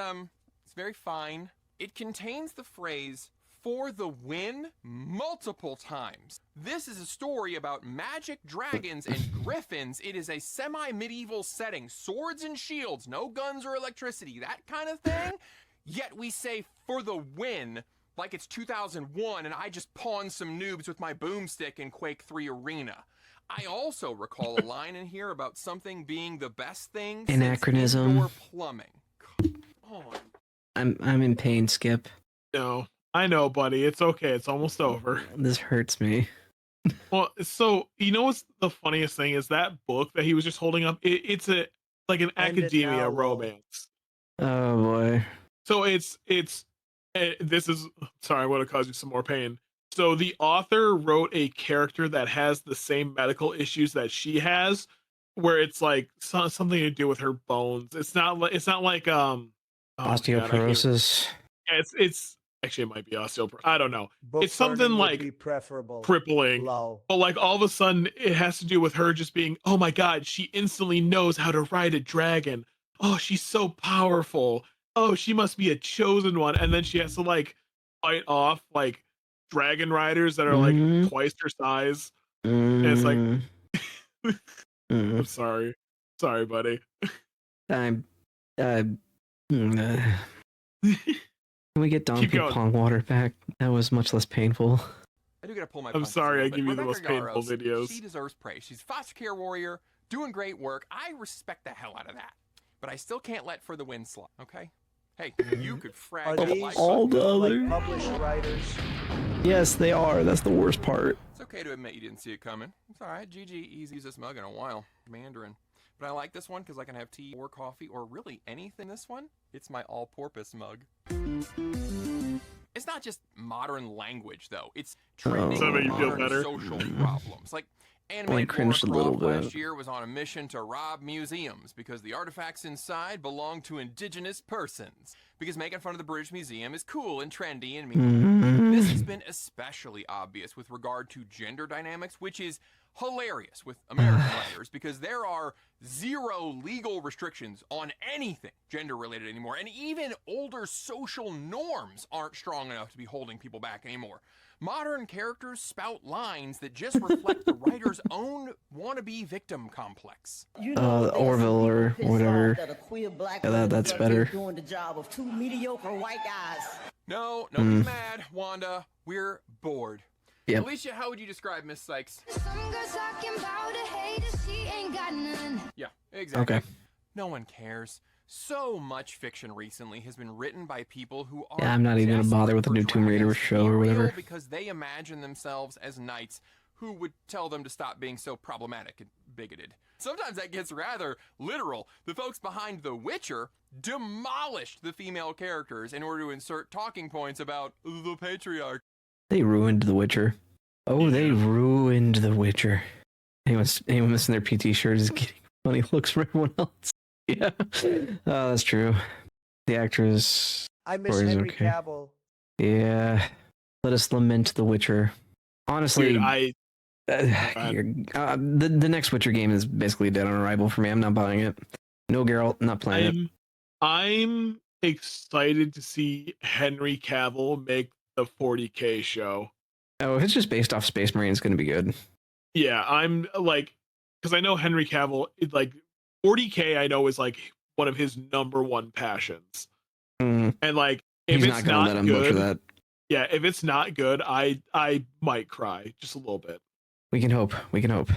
very fine. It contains the phrase for the win multiple times. This is a story about magic dragons and griffins. It is a semi-medieval setting, swords and shields, no guns or electricity, that kind of thing. Yet we say for the win like it's 2001 and I just pawned some noobs with my boomstick in Quake 3 Arena. I also recall a line in here about something being the best thing Anachronism. since indoor plumbing. Come on. I'm in pain, Skip. No, I know, buddy. It's okay. It's almost over. This hurts me. Well, so you know what's the funniest thing is that book that he was just holding up. It's an academia romance. Oh boy. So this is sorry. I want to cause you some more pain. So the author wrote a character that has the same medical issues that she has, where it's like something to do with her bones. It's not like Osteoporosis. Yeah, it's actually it might be osteoporosis. I don't know. Book it's something burning would like be preferable. crippling. Low. But like all of a sudden it has to do with her just being, oh my god, she instantly knows how to ride a dragon. Oh, she's so powerful. Oh, she must be a chosen one. And then she has to like fight off like dragon riders that are like twice her size. And it's like I'm sorry. Sorry, buddy. Can we get Donkey Kong water back? That was much less painful. I do gotta pull my I'm punches sorry a I little give bit. you the most Rebecca painful Garros, videos. She deserves praise. She's a foster care warrior, doing great work. I respect the hell out of that. But I still can't let for the win slot, okay? Hey, you could frag Are the these like all button. the other like published writers? Yes, they are. That's the worst part. It's okay to admit you didn't see it coming. It's alright. GG, easy use this mug in a while. Mandarin. But I like this one because I can have tea or coffee or really anything. This one, it's my all-porpoise mug. It's not just modern language, though. It's trending Does that make you feel modern better? social problems. Like, Only Animated cringed a little Warcraft bit. last year was on a mission to rob museums because the artifacts inside belong to indigenous persons. Because making fun of the British Museum is cool and trendy and meaningful. This has been especially obvious with regard to gender dynamics, which is hilarious with American writers because there are zero legal restrictions on anything gender related anymore, and even older social norms aren't strong enough to be holding people back anymore. Modern characters spout lines that just reflect the writer's own wannabe victim complex. Orville or whatever. Yeah, that's better. Doing the job of two mediocre white guys. No, nobody's mad, Wanda. We're bored. Yep. Alicia, how would you describe Miss Sykes? Yeah, exactly. Okay. No one cares. So much fiction recently has been written by people who are Yeah, I'm not even gonna bother with the new Tomb Raider show or whatever. because they imagine themselves as knights who would tell them to stop being so problematic and bigoted. Sometimes that gets rather literal. The folks behind The Witcher demolished the female characters in order to insert talking points about the patriarchy. They ruined The Witcher. Oh, they ruined The Witcher. Anyone missing their PT shirt is getting funny looks from everyone else. Yeah. Oh, that's true. The actress. I miss story's Henry okay. Cavill. Yeah. Let us lament The Witcher. Honestly, Dude, the next Witcher game is basically dead on arrival for me. I'm not buying it. No Geralt, not playing it. I'm excited to see Henry Cavill make the 40K show. Oh, if it's just based off Space Marine, it's going to be good. Yeah, I'm like, because I know Henry Cavill, like 40K, I know is like one of his number one passions. And like, if He's it's not going to let him good, butcher that. yeah, if it's not good, I might cry just a little bit. We can hope. We can hope.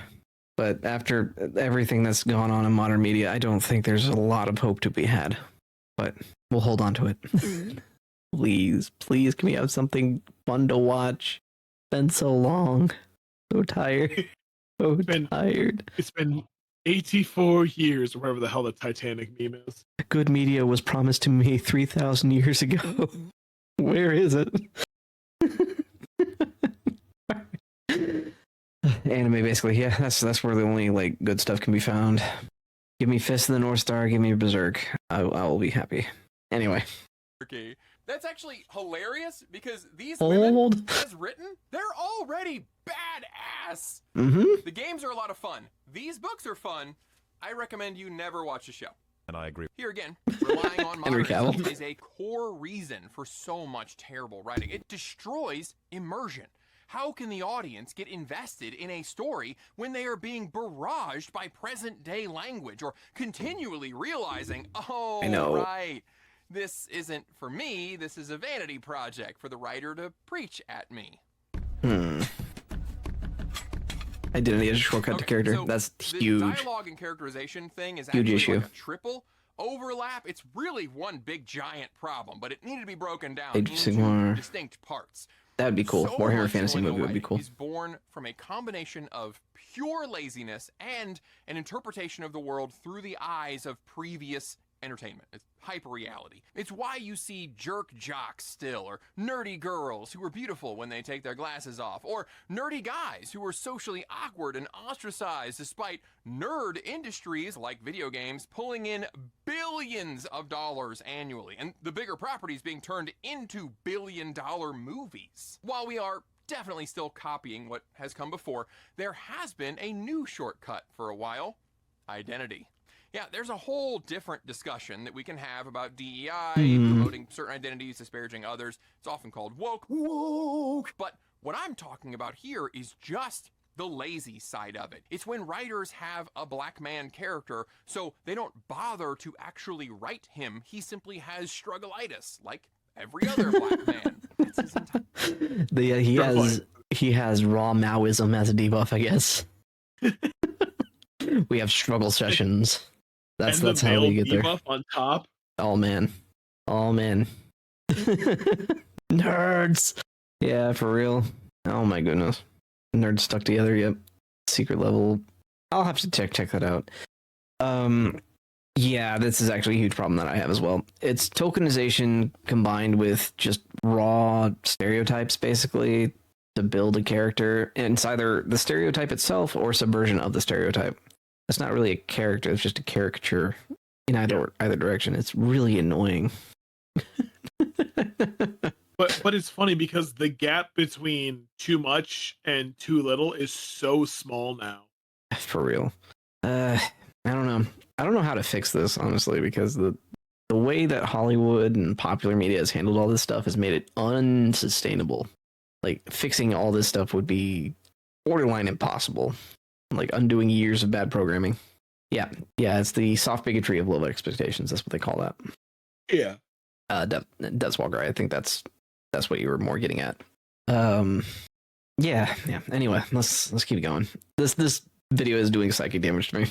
But after everything that's gone on in modern media, I don't think there's a lot of hope to be had. But we'll hold on to it. Please, can we have something fun to watch? Been so long. So tired. So tired. It's been 84 years, or whatever the hell the Titanic meme is. Good media was promised to me 3,000 years ago. Where is it? Anime, basically. Yeah, that's where the only like good stuff can be found. Give me Fist of the North Star. Give me Berserk. I will be happy. Anyway. Okay. That's actually hilarious because these women, as written, they're already badass. The games are a lot of fun. These books are fun. I recommend you never watch the show. And I agree. Here again, relying on Henry modernism Cavill. is a core reason for so much terrible writing. It destroys immersion. How can the audience get invested in a story when they are being barraged by present-day language or continually realizing, oh, I know. right, this isn't for me, this is a vanity project for the writer to preach at me. Identity as a shortcut to character. So That's the huge. dialogue and characterization thing is Huge actually issue. like a triple overlap. It's really one big giant problem, but it needed to be broken down Age of into Sigmar. distinct parts. That would be cool. So Warhammer much Fantasy millennial movie would be writing cool. is born from a combination of pure laziness and an interpretation of the world through the eyes of previous entertainment. It's hyper-reality. It's why you see jerk jocks still, or nerdy girls who are beautiful when they take their glasses off, or nerdy guys who are socially awkward and ostracized despite nerd industries like video games pulling in billions of dollars annually, and the bigger properties being turned into billion-dollar movies. While we are definitely still copying what has come before, there has been a new shortcut for a while: identity. Yeah, there's a whole different discussion that we can have about DEI, promoting certain identities, disparaging others. It's often called woke. But what I'm talking about here is just the lazy side of it. It's when writers have a black man character, so they don't bother to actually write him. He simply has struggleitis, like every other black man. That's his entire... he has raw Maoism as a debuff, I guess. We have struggle sessions. That's how we get there. Debuff on top. Oh man. Nerds. Yeah, for real. Oh my goodness. Nerds stuck together. Yep. Secret level. I'll have to check that out. Yeah, this is actually a huge problem that I have as well. It's tokenization combined with just raw stereotypes, basically, to build a character. And it's either the stereotype itself or subversion of the stereotype. It's not really a character, it's just a caricature in either direction. It's really annoying. But it's funny because the gap between too much and too little is so small now. For real. I don't know. I don't know how to fix this, honestly, because the way that Hollywood and popular media has handled all this stuff has made it unsustainable. Like, fixing all this stuff would be borderline impossible. Like undoing years of bad programming. Yeah, it's the soft bigotry of low expectations. That's what they call that. Yeah. Deathswalker. I think that's what you were more getting at. Yeah. Anyway, let's keep going. This video is doing psychic damage to me.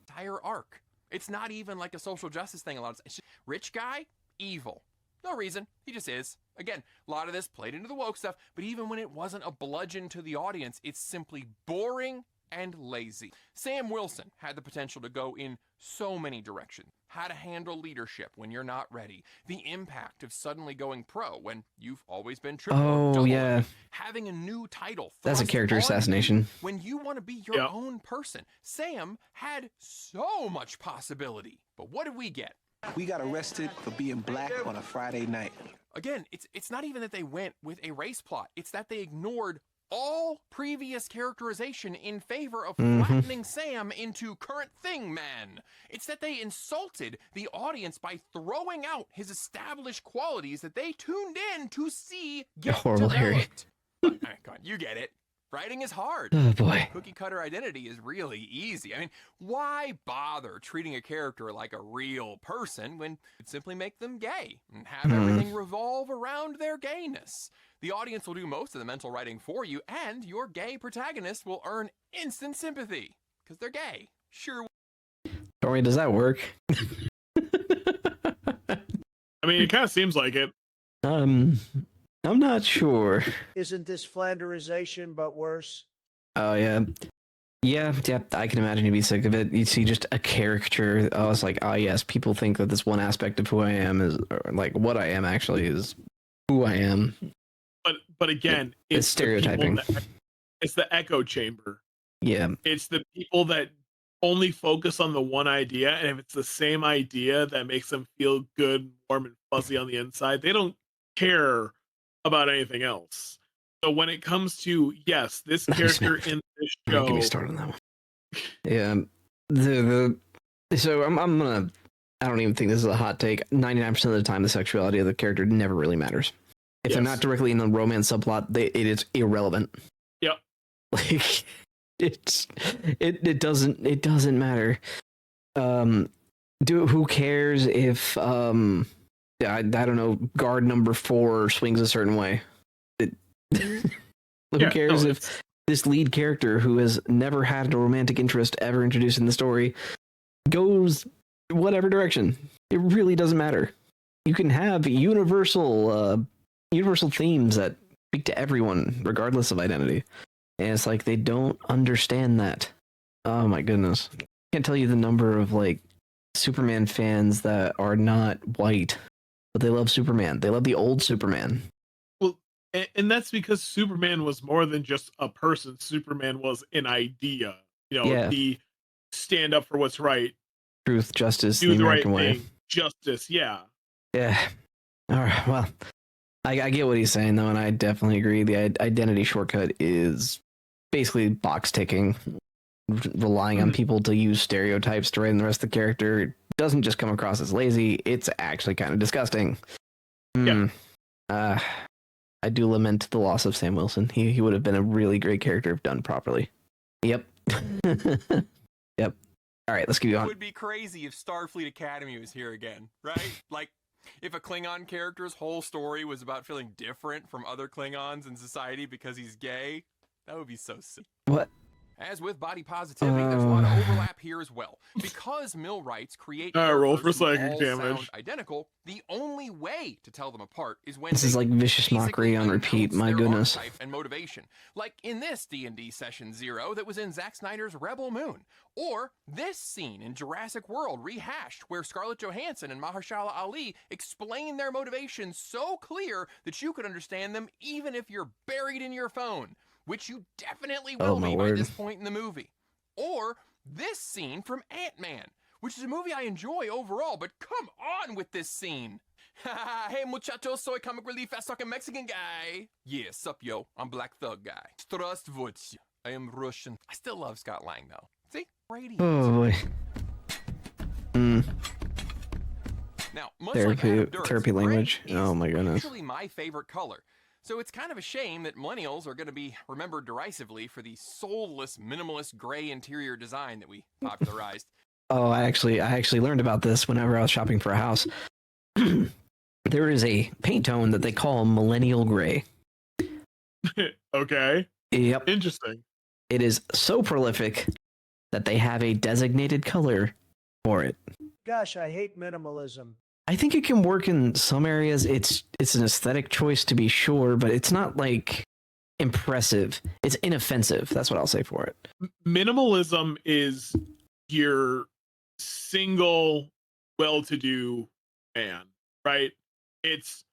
Entire arc. It's not even like a social justice thing. A lot of it's just, rich guy, evil. No reason. He just is. Again, a lot of this played into the woke stuff, but even when it wasn't a bludgeon to the audience, it's simply boring and lazy. Sam Wilson had the potential to go in so many directions. How to handle leadership when you're not ready. The impact of suddenly going pro when you've always been triple. Oh, yeah. Having a new title. That's a character assassination. When you want to be your own person. Sam had so much possibility. But what did we get? We got arrested for being black on a Friday night. Again, it's not even that they went with a race plot. It's that they ignored all previous characterization in favor of flattening Sam into current thing man. It's that they insulted the audience by throwing out his established qualities that they tuned in to see get horrible developed. But, come on, you get it. Writing is hard. Oh boy. Cookie cutter identity is really easy. I mean, why bother treating a character like a real person when you'd simply make them gay and have everything revolve around their gayness? The audience will do most of the mental writing for you, and your gay protagonist will earn instant sympathy because they're gay. Sure. Tori, does that work? I mean, it kind of seems like it. I'm not sure. Isn't this Flanderization but worse? Oh yeah. Yeah, I can imagine you'd be sick of it. You see just a caricature. I was like, oh yes, people think that this one aspect of who I am is, or like what I am actually is who I am. But again, it's stereotyping. It's the echo chamber. Yeah. It's the people that only focus on the one idea, and if it's the same idea that makes them feel good, warm, and fuzzy on the inside, they don't care about anything else. So when it comes to, yes, this character in this show, give me a start on that one. Yeah, so I'm gonna I don't even think this is a hot take. 99% of the time, the sexuality of the character never really matters. If they're not directly in the romance subplot, it is irrelevant. Yep. Like it doesn't matter. Who cares if I don't know, guard number 4 swings a certain way? Who cares if this lead character who has never had a romantic interest ever introduced in the story goes whatever direction? It really doesn't matter. You can have universal themes that speak to everyone regardless of identity. And it's like they don't understand that. Oh my goodness. I can't tell you the number of like Superman fans that are not white, but they love Superman. They love the old Superman. Well, and that's because Superman was more than just a person. Superman was an idea. The stand up for what's right. Truth, justice, do the right American way. thing. Justice, yeah. Yeah. All right, well, I get what he's saying, though, and I definitely agree. The identity shortcut is basically box ticking, relying on people to use stereotypes to write in the rest of the character. It doesn't just come across as lazy, it's actually kind of disgusting. Yeah. I do lament the loss of Sam Wilson. He would have been a really great character if done properly. Yep. Yep. All right, let's keep going. It would be crazy if Starfleet Academy was here again, right? Like, if a Klingon character's whole story was about feeling different from other Klingons in society because he's gay, that would be so sick. What? As with body positivity, there's a lot of overlap here as well. Because millwrights create roll for characters who psychic all damage. sound identical, the only way to tell them apart is when This is like vicious mockery on repeat. My goodness. And motivation, like in this D&D session 0 that was in Zack Snyder's Rebel Moon, or this scene in Jurassic World rehashed where Scarlett Johansson and Mahershala Ali explain their motivations so clear that you could understand them even if you're buried in your phone, which you definitely will be by this point in the movie. Or this scene from Ant-Man, which is a movie I enjoy overall, but come on with this scene. Hey muchachos, soy comic relief fast-talking Mexican guy. Yeah, sup yo, I'm Black Thug guy. Здравствуйте, I am Russian. I still love Scott Lang though. See? Radiant. Oh boy. Now, much like Adam Duritz, Therapy language. Oh my goodness. Actually my favorite color. So it's kind of a shame that millennials are going to be remembered derisively for the soulless, minimalist gray interior design that we popularized. Oh, I actually learned about this whenever I was shopping for a house. There is a paint tone that they call millennial gray. Okay. Yep. Interesting. It is so prolific that they have a designated color for it. Gosh, I hate minimalism. I think it can work in some areas. It's an aesthetic choice to be sure, but it's not like impressive. It's inoffensive. That's what I'll say for it. Minimalism is your single well-to-do man, right? It's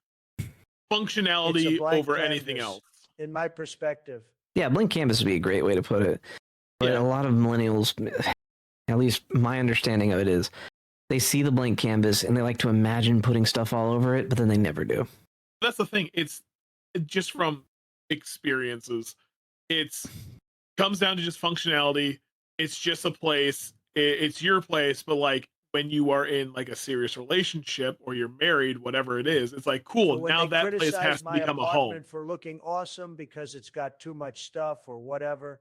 functionality over anything else. In my perspective. Yeah, blank canvas would be a great way to put it. But a lot of millennials, at least my understanding of it is, they see the blank canvas and they like to imagine putting stuff all over it, but then they never do. That's the thing. It's just from experiences. It's comes down to just functionality. It's just a place. It's your place, but like when you are in like a serious relationship or you're married, whatever it is, it's like cool. So now that place has to become a home. For looking awesome because it's got too much stuff or whatever.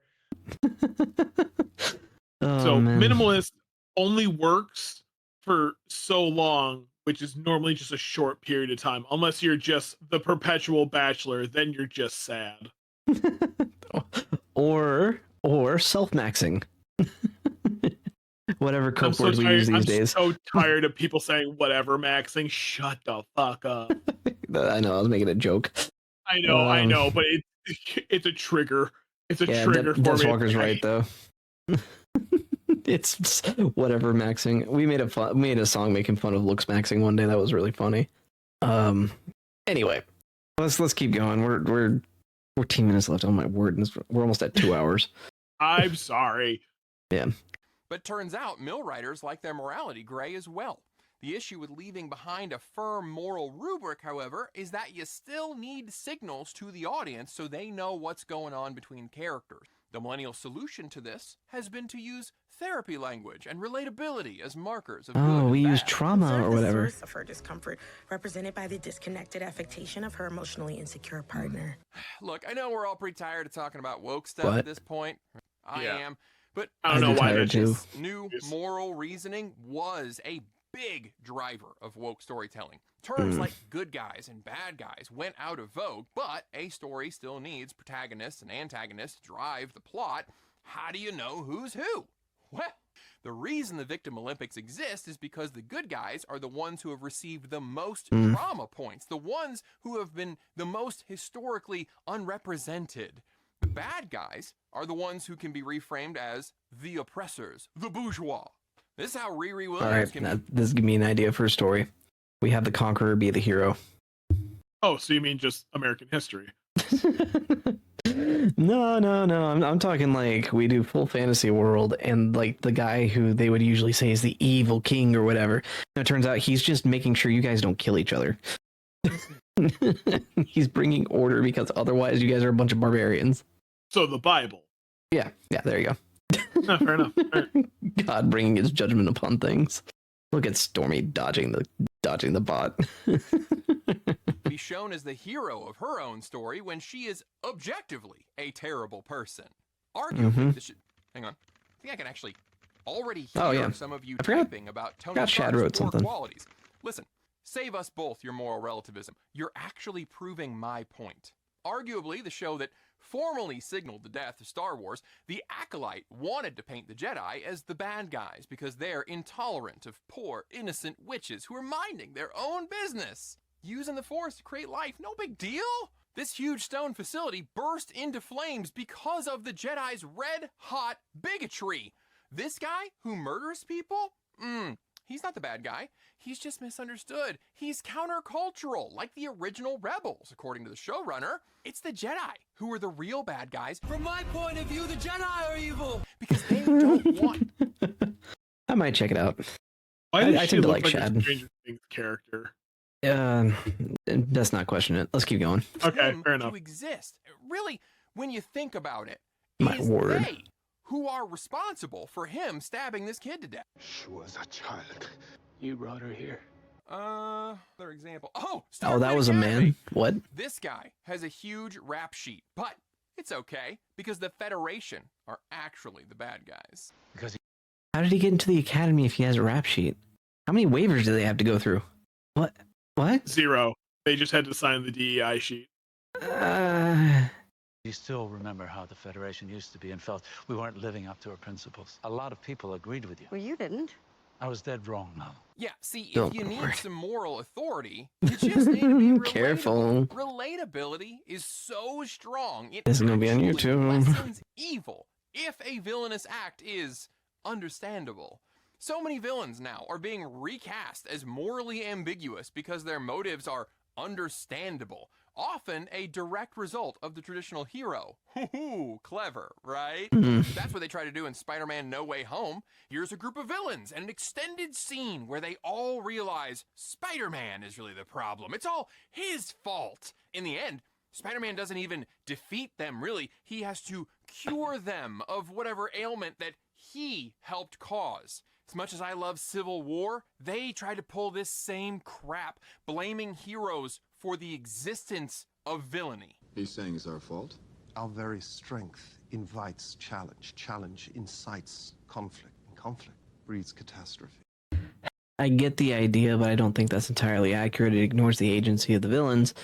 Minimalist only works for so long, which is normally just a short period of time, unless you're just the perpetual bachelor, then you're just sad. or self-maxing. Whatever code words we use these days. I'm so tired of people saying whatever maxing. Shut the fuck up. I know, I was making a joke. I know, but it's a trigger. It's a trigger for me. Walker's right though. It's whatever maxing. We made a song making fun of looks maxing one day. That was really funny. Anyway, let's keep going. We're 14 minutes left. Oh my word, we're almost at 2 hours. I'm sorry. Yeah. But turns out mill writers like their morality gray as well. The issue with leaving behind a firm moral rubric, however, is that you still need signals to the audience so they know what's going on between characters. The millennial solution to this has been to use therapy language and relatability as markers of good and we use bad. trauma or whatever. The source of her discomfort, represented by the disconnected affectation of her emotionally insecure partner. Look, I know we're all pretty tired of talking about woke stuff What? at this point. I am. But I don't know why this new moral reasoning was a big driver of woke storytelling. Terms like good guys and bad guys went out of vogue, but a story still needs protagonists and antagonists to drive the plot. How do you know who's who? Well, the reason the Victim Olympics exist is because the good guys are the ones who have received the most trauma points, the ones who have been the most historically unrepresented. The bad guys are the ones who can be reframed as the oppressors, the bourgeois. This is how Riri Williams This gives me an idea for a story. We have the conqueror be the hero. Oh, so you mean just American history? No. I'm talking like we do full fantasy world, and like the guy who they would usually say is the evil king or whatever. It turns out he's just making sure you guys don't kill each other. He's bringing order because otherwise you guys are a bunch of barbarians. So the Bible. Yeah, there you go. No, fair enough. God bringing his judgment upon things. Look at Stormy dodging the bot. Be shown as the hero of her own story when she is objectively a terrible person. Arguably, this should... Hang on. I think I can actually already hear some of you typing about Tony Stark's poor qualities. Listen, save us both your moral relativism. You're actually proving my point. Arguably, the show that formally signaled the death of Star Wars, The Acolyte wanted to paint the Jedi as the bad guys because they're intolerant of poor, innocent witches who are minding their own business. Using the Force to create life, no big deal. This huge stone facility burst into flames because of the Jedi's red-hot bigotry. This guy who murders people? He's not the bad guy. He's just misunderstood. He's countercultural, like the original rebels, according to the showrunner. It's the Jedi who are the real bad guys. From my point of view, the Jedi are evil. Because they don't want... I might check it out. Why does I she tend to look like like Shad. a Stranger Things character? Let's not question it. Let's keep going. Okay, fair enough. To exist. Really, when you think about it, My word. they who are responsible for him stabbing this kid to death. She was a child. You brought her here. Another example. Oh, that was a man. What? This guy has a huge rap sheet, but it's okay because the Federation are actually the bad guys. How did he get into the academy if he has a rap sheet? How many waivers do they have to go through? What? 0. They just had to sign the DEI sheet. You still remember how the Federation used to be and felt we weren't living up to our principles. A lot of people agreed with you. Well, you didn't. I was dead wrong, Mom. Yeah, see, if you need some moral authority, you just need to be relatable. Careful. Relatability is so strong. It This is gonna be on actually YouTube. lessens evil if a villainous act is understandable. So many villains now are being recast as morally ambiguous because their motives are understandable, often a direct result of the traditional hero. Hoo-hoo, clever, right? That's what they try to do in Spider-Man No Way Home. Here's a group of villains and an extended scene where they all realize Spider-Man is really the problem. It's all his fault. In the end, Spider-Man doesn't even defeat them, really. He has to cure them of whatever ailment that he helped cause. As much as I love Civil War, they try to pull this same crap, blaming heroes for the existence of villainy. He's saying it's our fault? Our very strength invites challenge. Challenge incites conflict. And conflict breeds catastrophe. I get the idea, but I don't think that's entirely accurate. It ignores the agency of the villains.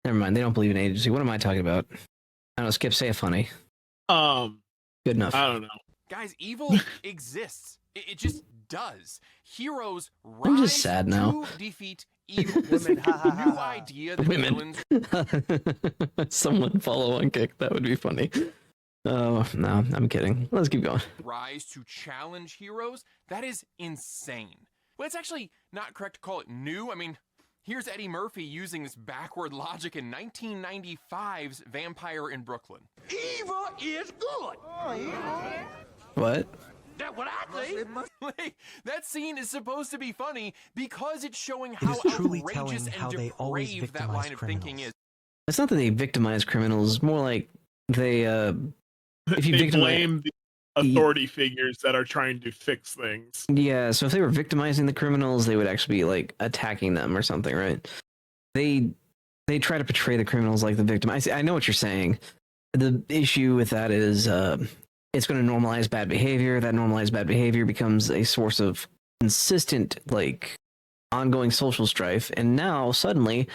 Never mind, they don't believe in agency. What am I talking about? I don't know, Skip, say it funny. Good enough. I don't know. Guys, evil exists. It just does. Heroes rise I'm just sad now. to defeat evil. New idea that villains... Someone follow on Kick. That would be funny. Oh, no, I'm kidding. Let's keep going. rise to challenge heroes? That is insane. Well, it's actually not correct to call it new. I mean, here's Eddie Murphy using this backward logic in 1995's Vampire in Brooklyn. Evil is good. What? That's what I think. Like, that scene is supposed to be funny because it's showing how truly outrageous telling how and they always depraved that victimize line of thinking is. It's not that they victimize criminals. It's more like they if you they blame the authority figures that are trying to fix things. Yeah, so if they were victimizing the criminals, they would actually be like attacking them or something, right? They try to portray the criminals like the victim. I know what you're saying. The issue with that is it's going to normalize bad behavior. That normalized bad behavior becomes a source of consistent, like, ongoing social strife. And now suddenly,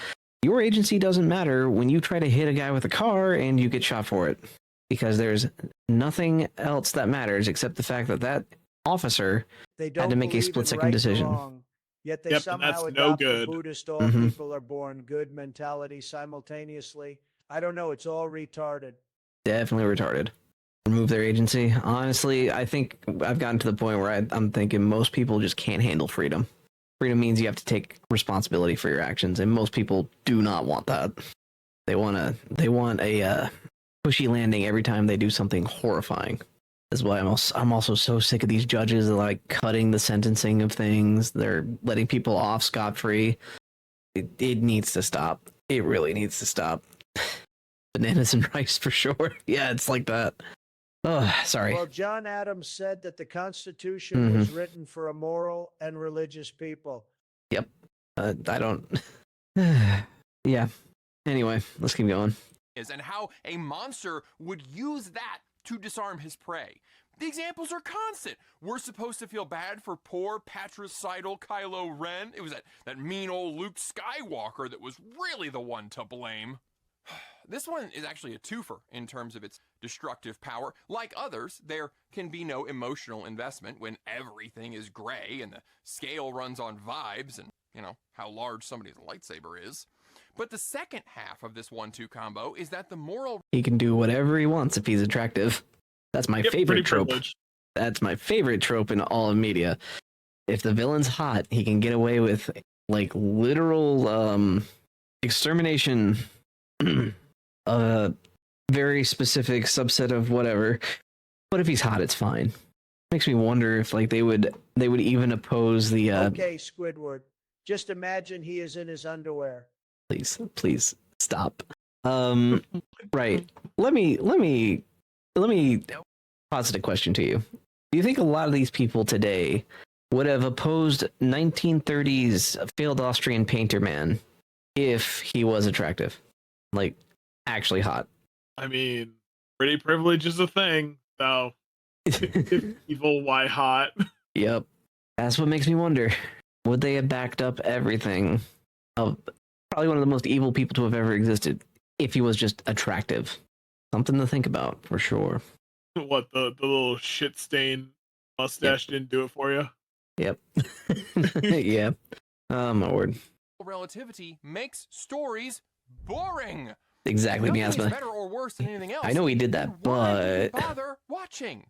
your agency doesn't matter when you try to hit a guy with a car and you get shot for it, because there's nothing else that matters except the fact that that officer had to make a split-second decision. Wrong, yet they somehow adopt the Buddhist all people are born good mentality simultaneously. I don't know. It's all retarded. Definitely retarded. Remove their agency. Honestly, I think I've gotten to the point where I'm thinking most people just can't handle freedom. Freedom means you have to take responsibility for your actions, and most people do not want that. They want a pushy landing every time they do something horrifying. That's why I'm also so sick of these judges that like cutting the sentencing of things. They're letting people off scot-free. It needs to stop. It really needs to stop. Bananas and rice for sure. Yeah, it's like that. Oh, sorry. Well, John Adams said that the Constitution was written for a moral and religious people. Yep. I don't. Yeah. Anyway, let's keep going. And how a monster would use that to disarm his prey. The examples are constant. We're supposed to feel bad for poor patricidal Kylo Ren. It was that mean old Luke Skywalker that was really the one to blame. This one is actually a twofer in terms of its destructive power. Like others, there can be no emotional investment when everything is gray and the scale runs on vibes and, you know, how large somebody's lightsaber is. But the second half of this 1-2 combo is that the moral... He can do whatever he wants if he's attractive. That's my favorite trope. Privileged. That's my favorite trope in all of media. If the villain's hot, he can get away with, like, literal extermination... a very specific subset of whatever, but if he's hot, it's fine. Makes me wonder if like they would even oppose the okay, Squidward, just imagine he is in his underwear. Please stop. Right, let me posit a question to you. Do you think a lot of these people today would have opposed 1930s failed Austrian painter man if he was attractive? Like, actually hot. I mean, pretty privilege is a thing, so if evil, why hot? Yep. That's what makes me wonder. Would they have backed up everything of probably one of the most evil people to have ever existed if he was just attractive? Something to think about, for sure. What, the little shit stain mustache didn't do it for you? Yep. Yeah. Oh, my word. Relativity makes stories boring. Exactly. Nothing is better or worse than anything else. I know he did that, but bother watching.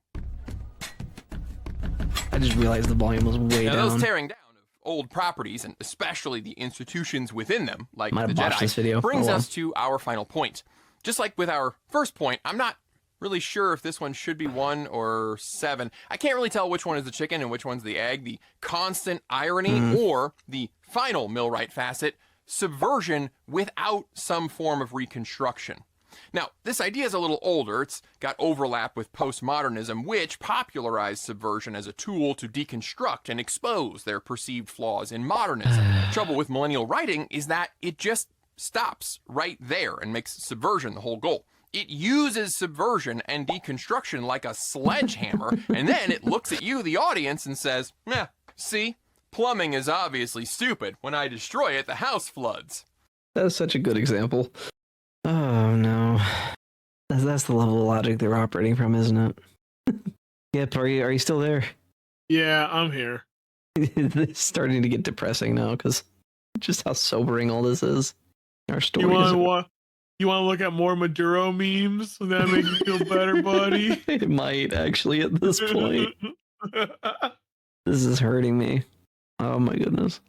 I just realized the volume was way down. Those tearing down of old properties, and especially the institutions within them, like Might the have botched this video. brings us to our final point. Just like with our first point, I'm not really sure if this one should be 1 or 7. I can't really tell which one is the chicken and which one's the egg. The constant irony or the final Millwright facet, subversion without some form of reconstruction. Now, this idea is a little older. It's got overlap with postmodernism, which popularized subversion as a tool to deconstruct and expose their perceived flaws in modernism. The trouble with millennial writing is that it just stops right there and makes subversion the whole goal. It uses subversion and deconstruction like a sledgehammer, and then it looks at you, the audience, and says, see? Plumbing is obviously stupid. When I destroy it, the house floods. That's such a good example. Oh, no. That's the level of logic they're operating from, isn't it? Yep, are you still there? Yeah, I'm here. It's starting to get depressing now, because just how sobering all this is. Our story You want to look at more Maduro memes? Will that make you feel better, buddy? It might, actually, at this point. This is hurting me. Oh my goodness.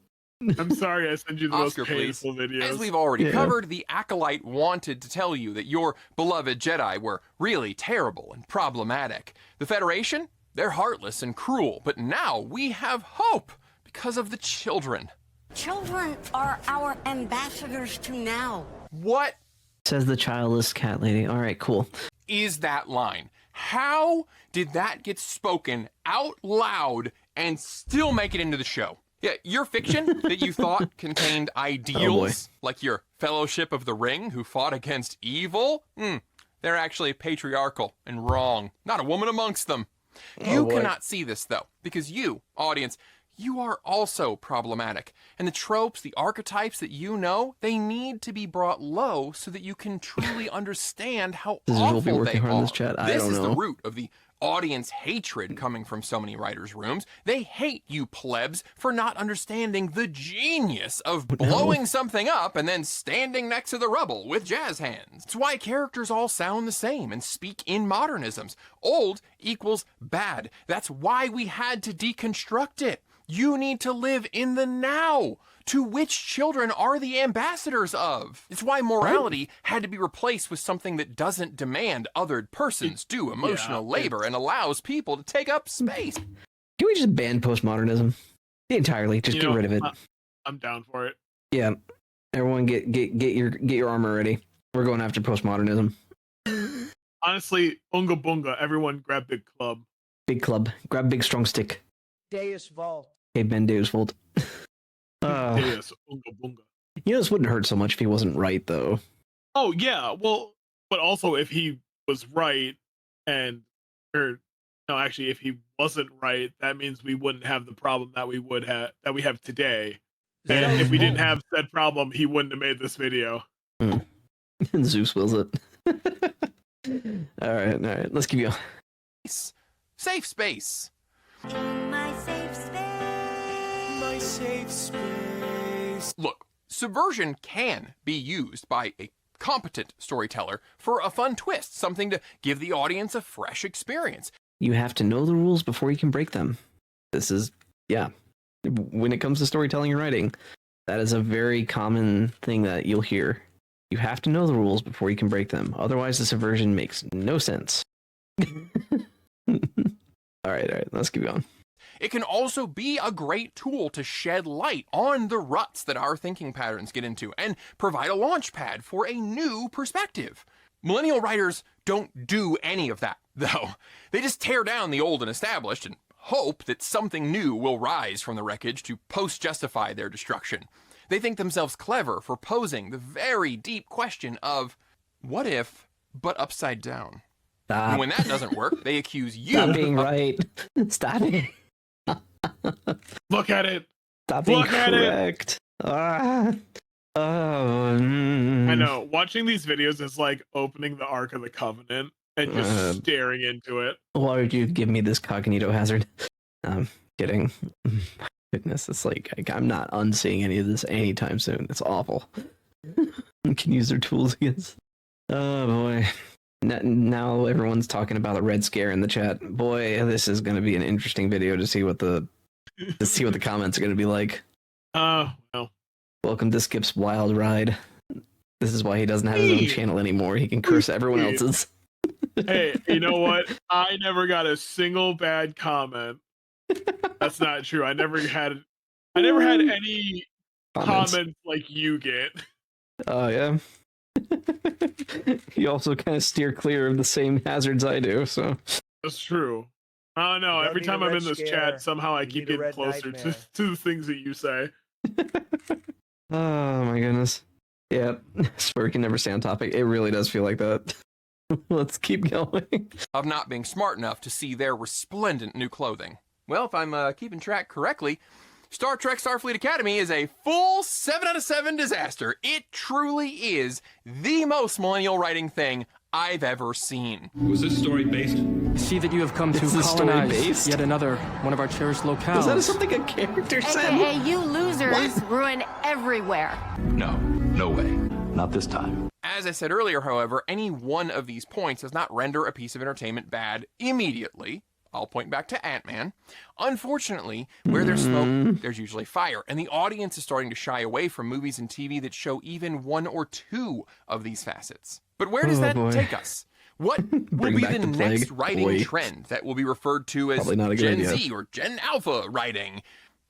I'm sorry I sent you the Oscar, most painful videos. As we've already covered, the Acolyte wanted to tell you that your beloved Jedi were really terrible and problematic. The Federation, they're heartless and cruel, but now we have hope because of the children. Children are our ambassadors to now. What says the childless cat lady? All right, cool. Is that line? How did that get spoken out loud and still make it into the show? Yeah, your fiction that you thought contained ideals, like your Fellowship of the Ring who fought against evil, they're actually patriarchal and wrong. Not a woman amongst them. You cannot see this, though, because you, audience, you are also problematic. And the tropes, the archetypes that you know, they need to be brought low so that you can truly understand how awful they are. This is the root of the audience hatred coming from so many writers' rooms. They hate you plebs for not understanding the genius of blowing something up and then standing next to the rubble with jazz hands. It's why characters all sound the same and speak in modernisms. Old equals bad. That's why we had to deconstruct it. You need to live in the now. To which children are the ambassadors of? It's why morality had to be replaced with something that doesn't demand othered persons do emotional labor and allows people to take up space. Can we just ban postmodernism entirely? Just get rid of it. I'm down for it. Yeah, everyone get your armor ready. We're going after postmodernism. Honestly, unga bunga. Everyone grab big club. Big club. Grab big strong stick. Deus Vault. Hey, Ben Deus Vault. Deus unga bunga. You know, this wouldn't hurt so much if he wasn't right, though. Oh yeah, well, but also if he was right, if he wasn't right, that means we wouldn't have the problem that we have today. And if we didn't have said problem, he wouldn't have made this video. And Zeus wills it. All right, let's keep going. Safe space. My safe space. My safe space. Look, Subversion can be used by a competent storyteller for a fun twist, something to give the audience a fresh experience. You have to know the rules before you can break them. This is, when it comes to storytelling and writing, that is a very common thing that you'll hear. You have to know the rules before you can break them. Otherwise, the subversion makes no sense. All right, let's keep going. It can also be a great tool to shed light on the ruts that our thinking patterns get into and provide a launch pad for a new perspective. Millennial writers don't do any of that, though. They just tear down the old and established and hope that something new will rise from the wreckage to post-justify their destruction. They think themselves clever for posing the very deep question of, what if, but upside down? Stop. And when that doesn't work, they accuse you Stop being right. Stop it. Look at it. Stop being correct. I know. Watching these videos is like opening the Ark of the Covenant and just staring into it. Why would you give me this cognito hazard? I'm kidding. Goodness, it's like I'm not unseeing any of this anytime soon. It's awful. Can use their tools against. Oh boy. Now everyone's talking about a red scare in the chat. Boy, this is going to be an interesting video to see what the comments are going to be like. Well. Welcome to Skip's wild ride. This is why he doesn't have his own channel anymore. He can curse everyone else's. Hey, you know what? I never got a single bad comment. That's not true. I never had any comments like you get. Oh yeah. You also kind of steer clear of the same hazards I do, so that's true. I don't know. Every time I'm in this chat, somehow I keep getting closer to the things that you say. Oh my goodness. Yeah, swear we can never stay on topic. It really does feel like that. Let's keep going. Of not being smart enough to see their resplendent new clothing. Well, if I'm keeping track correctly, Star Trek Starfleet Academy is a full 7 out of 7 disaster. It truly is the most millennial writing thing I've ever seen. Was this story based? See that you have come to colonize yet another one of our cherished locales. Is that something a character said? AKA you losers ruin everywhere. No way. Not this time. As I said earlier, however, any one of these points does not render a piece of entertainment bad immediately. I'll point back to Ant-Man. Unfortunately, where there's smoke, there's usually fire, and the audience is starting to shy away from movies and TV that show even one or two of these facets. But where does that take us? What will be the next writing trend that will be referred to as Gen Z or Gen Alpha writing?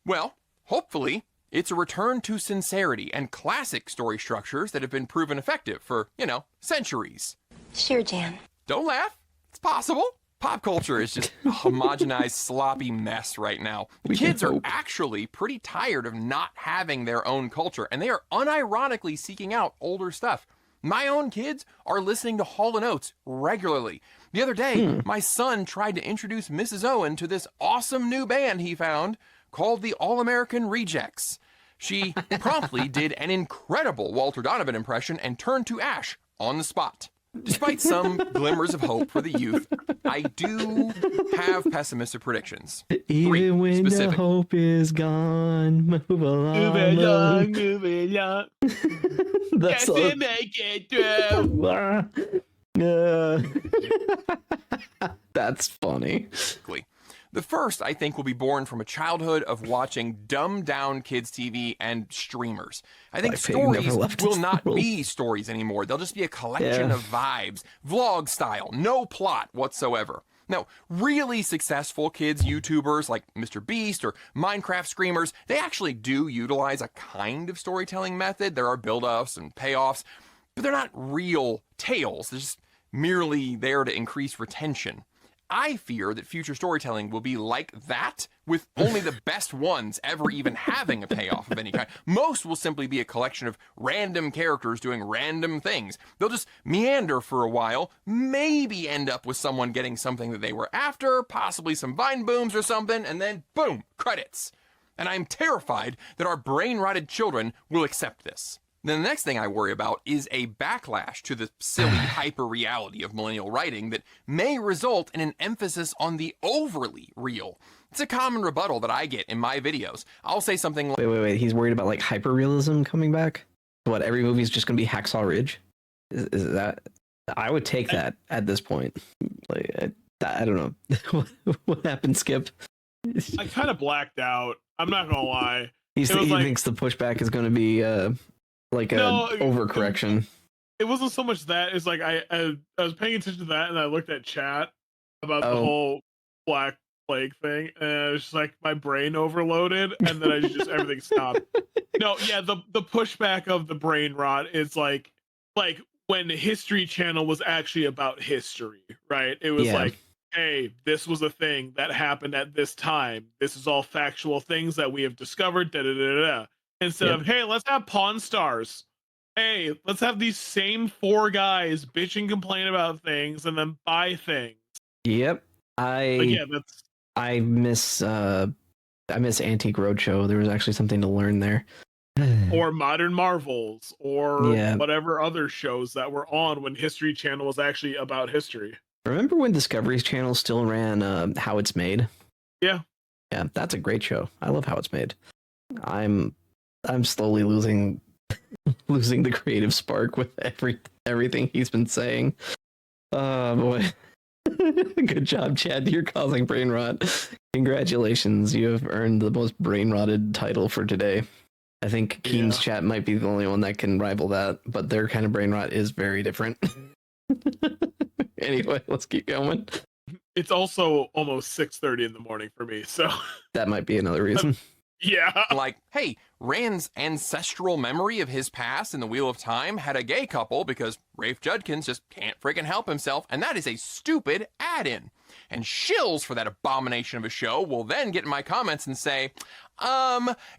Well, hopefully, it's a return to sincerity and classic story structures that have been proven effective for, centuries. Sure, Jan. Don't laugh. It's possible. Pop culture is just a homogenized, sloppy mess right now. The kids are actually pretty tired of not having their own culture, and they are unironically seeking out older stuff. My own kids are listening to Hall & Oates regularly. The other day, my son tried to introduce Mrs. Owen to this awesome new band he found called the All-American Rejects. She promptly did an incredible Walter Donovan impression and turned to ash on the spot. Despite some glimmers of hope for the youth, I do have pessimistic predictions. Even when the hope is gone, move along. Move along, move along. That's Guess we make it through. That's funny. The first, I think, will be born from a childhood of watching dumbed-down kids' TV and streamers. I think stories will not be stories anymore. They'll just be a collection of vibes, vlog style, no plot whatsoever. Now, really successful kids YouTubers like Mr. Beast or Minecraft streamers, they actually do utilize a kind of storytelling method. There are build-ups and payoffs, but they're not real tales. They're just merely there to increase retention. I fear that future storytelling will be like that, with only the best ones ever even having a payoff of any kind. Most will simply be a collection of random characters doing random things. They'll just meander for a while, maybe end up with someone getting something that they were after, possibly some vine booms or something, and then boom, credits. And I'm terrified that our brain-rotted children will accept this. Then the next thing I worry about is a backlash to the silly hyper-reality of millennial writing that may result in an emphasis on the overly real. It's a common rebuttal that I get in my videos. I'll say something like... Wait. He's worried about like hyper-realism coming back? What, every movie is just going to be Hacksaw Ridge? Is that... I would take that at this point. Like, I don't know. What happened, Skip? I kind of blacked out. I'm not going to lie. He thinks the pushback is going to be... like overcorrection. It wasn't so much that. It's like I was paying attention to that, and I looked at chat about the whole Black Plague thing, and it was just like my brain overloaded, and then I just everything stopped. No, yeah, the pushback of the brain rot is like when History Channel was actually about history, right? It was like, hey, this was a thing that happened at this time. This is all factual things that we have discovered. Da da da da. Instead of, hey, let's have Pawn Stars. Hey, let's have these same 4 guys bitch and complain about things and then buy things. Yep. I miss Antique Roadshow. There was actually something to learn there. Or Modern Marvels, or whatever other shows that were on when History Channel was actually about history. Remember when Discovery's Channel still ran How It's Made? Yeah. Yeah, that's a great show. I love How It's Made. I'm slowly losing the creative spark with everything he's been saying. Oh boy. Good job, Chad. You're causing brain rot. Congratulations. You have earned the most brain rotted title for today. I think Keen's chat might be the only one that can rival that, but their kind of brain rot is very different. Anyway, let's keep going. It's also almost 6:30 in the morning for me, so that might be another reason. Yeah. Like, hey, Rand's ancestral memory of his past in the Wheel of Time had a gay couple because Rafe Judkins just can't freaking help himself, and that is a stupid add-in. And shills for that abomination of a show will then get in my comments and say,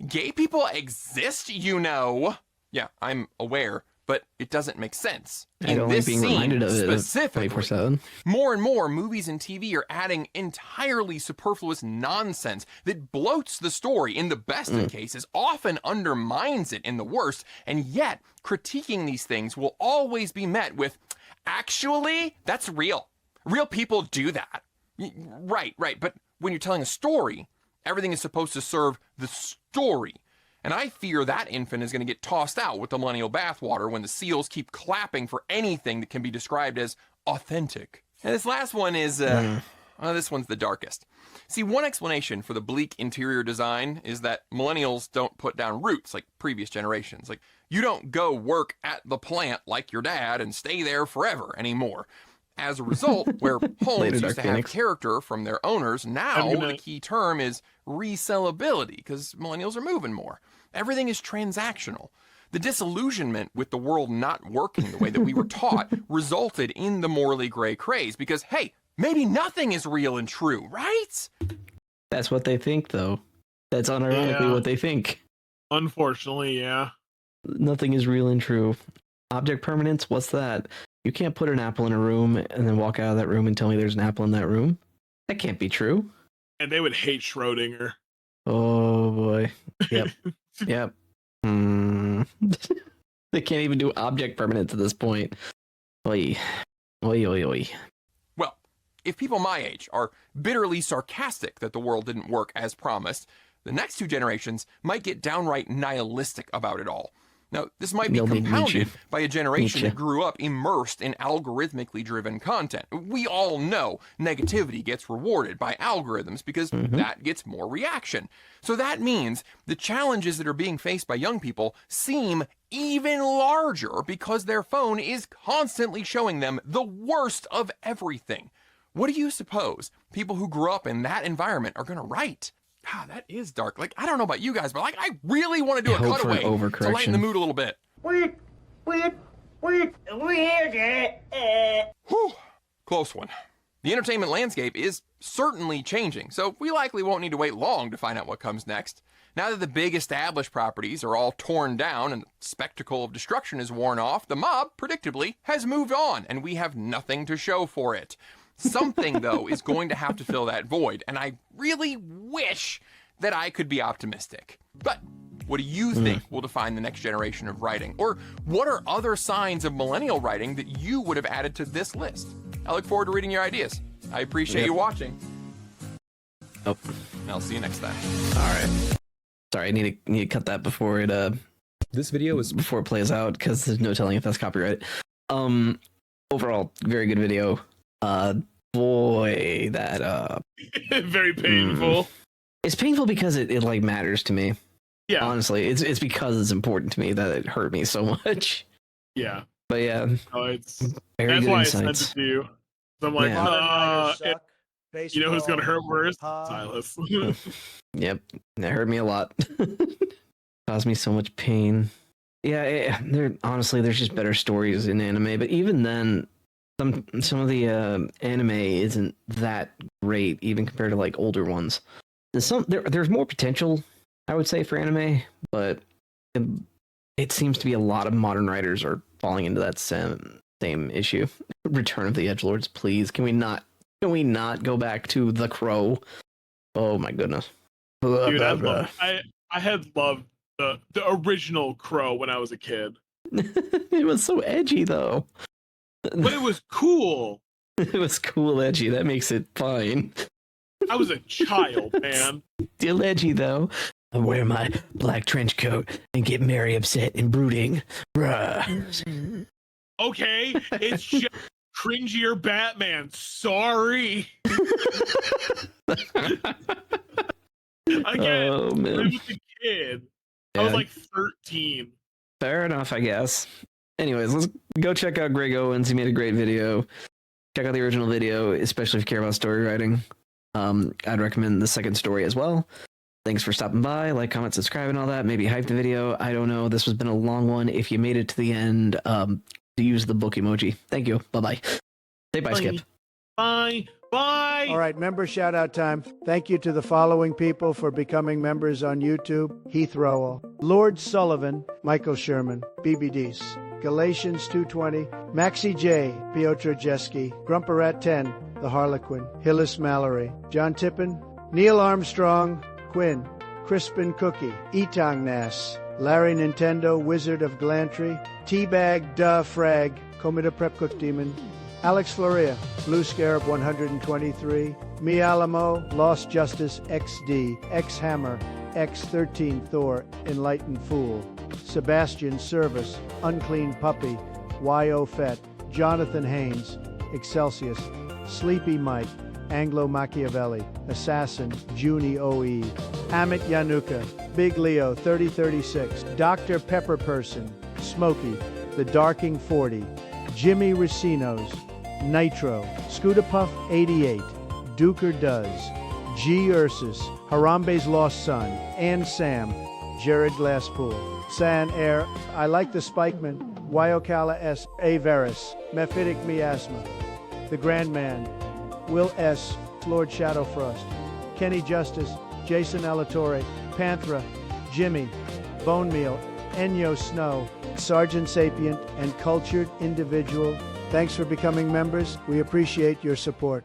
gay people exist, you know. Yeah, I'm aware, but it doesn't make sense. In this scene, specifically, more and more movies and TV are adding entirely superfluous nonsense that bloats the story in the best of cases, often undermines it in the worst, and yet critiquing these things will always be met with, actually, that's real. Real people do that. Right, but when you're telling a story, everything is supposed to serve the story. And I fear that infant is going to get tossed out with the millennial bathwater when the seals keep clapping for anything that can be described as authentic. And this last one is, this one's the darkest. See, one explanation for the bleak interior design is that millennials don't put down roots like previous generations. Like, you don't go work at the plant like your dad and stay there forever anymore. As a result, where homes used to have character from their owners, now the key term is resellability, because millennials are moving more. Everything is transactional. The disillusionment with the world not working the way that we were taught resulted in the morally gray craze, because, hey, maybe nothing is real and true, right? That's what they think, though. That's unironically what they think. Unfortunately, yeah. Nothing is real and true. Object permanence, what's that? You can't put an apple in a room and then walk out of that room and tell me there's an apple in that room. That can't be true. And they would hate Schrodinger. Oh boy. Yep. Yep. They can't even do object permanence at this point. Oy. Oy, oy, oy. Well, if people my age are bitterly sarcastic that the world didn't work as promised, the next two generations might get downright nihilistic about it all. Now, this might be compounded by a generation that grew up immersed in algorithmically driven content. We all know negativity gets rewarded by algorithms because that gets more reaction. So that means the challenges that are being faced by young people seem even larger because their phone is constantly showing them the worst of everything. What do you suppose people who grew up in that environment are going to write? God, that is dark. Like, I don't know about you guys, but like, I really want to do a cutaway to lighten the mood a little bit. Whew. Close one. The entertainment landscape is certainly changing, so we likely won't need to wait long to find out what comes next. Now that the big established properties are all torn down and the spectacle of destruction is worn off, the mob, predictably, has moved on, and we have nothing to show for it. Something, though, is going to have to fill that void, and I really wish that I could be optimistic. But what do you think will define the next generation of writing? Or what are other signs of millennial writing that you would have added to this list? I look forward to reading your ideas. I appreciate you watching. Oh. I'll see you next time. All right. Sorry, I need to cut that before it this video is before it plays out because there's no telling if that's copyright. Overall, very good video. Boy, that very painful. It's painful because it like matters to me. Yeah. Honestly, it's because it's important to me that it hurt me so much. Yeah. But yeah. Oh, it's very that's good why insights. I sent it to you. So I'm like, you know who's gonna hurt worse? Silas. Yep. That hurt me a lot. Caused me so much pain. Yeah, there's just better stories in anime, but even then some of the anime isn't that great, even compared to like older ones. There's more potential, I would say, for anime, but it seems to be a lot of modern writers are falling into that same issue. Return of the Edgelords, please. Can we not go back to The Crow? Oh my goodness. Dude, I had loved the original Crow when I was a kid. It was so edgy though. But it was cool. It was cool edgy. That makes it fine. I was a child, man. Still edgy though. I wear my black trench coat and get Mary upset and brooding. Bruh. Okay, it's just cringier Batman. Sorry. Again, oh, man. I was a kid. Yeah. I was like 13. Fair enough, I guess. Anyways, let's go check out Greg Owens. He made a great video. Check out the original video, especially if you care about story writing. I'd recommend the second story as well. Thanks for stopping by. Like, comment, subscribe, and all that. Maybe hype the video. I don't know. This has been a long one. If you made it to the end, use the book emoji. Thank you. Bye-bye. Say bye, Skip. Bye. Bye. All right, member shout out time. Thank you to the following people for becoming members on YouTube: Heath Rowell, Lord Sullivan, Michael Sherman, BBDs, Galatians 2:20, Maxie J, Piotr Jeski, Grumperat 10, The Harlequin, Hillis Mallory, John Tippin, Neil Armstrong, Quinn, Crispin Cookie, Etang Nass, Larry Nintendo, Wizard of Glantry, Teabag Duh Frag, Komida Prep Cook Demon, Alex Floria, Blue Scarab 123, Mi Alamo, Lost Justice XD, X Hammer, X13 Thor, Enlightened Fool, Sebastian Service, Unclean Puppy, Y.O. Fett, Jonathan Haynes, Excelsius, Sleepy Mike, Anglo Machiavelli, Assassin, Junie OE, Amit Yanuka, Big Leo 3036, Dr. Pepper Person, Smokey, The Darking 40, Jimmy Racinos, Nitro, Scootapuff 88, Duker Does, G. Ursus, Harambe's Lost Son, Ann Sam, Jared Glasspool, San Air, I Like the Spikeman, Wyokala S. Averis, Mephitic Miasma, The Grand Man, Will S., Lord Shadowfrost, Kenny Justice, Jason Alatorre, Panthra, Jimmy, Bone Meal, Enyo Snow, Sergeant Sapient, and Cultured Individual. Thanks for becoming members. We appreciate your support.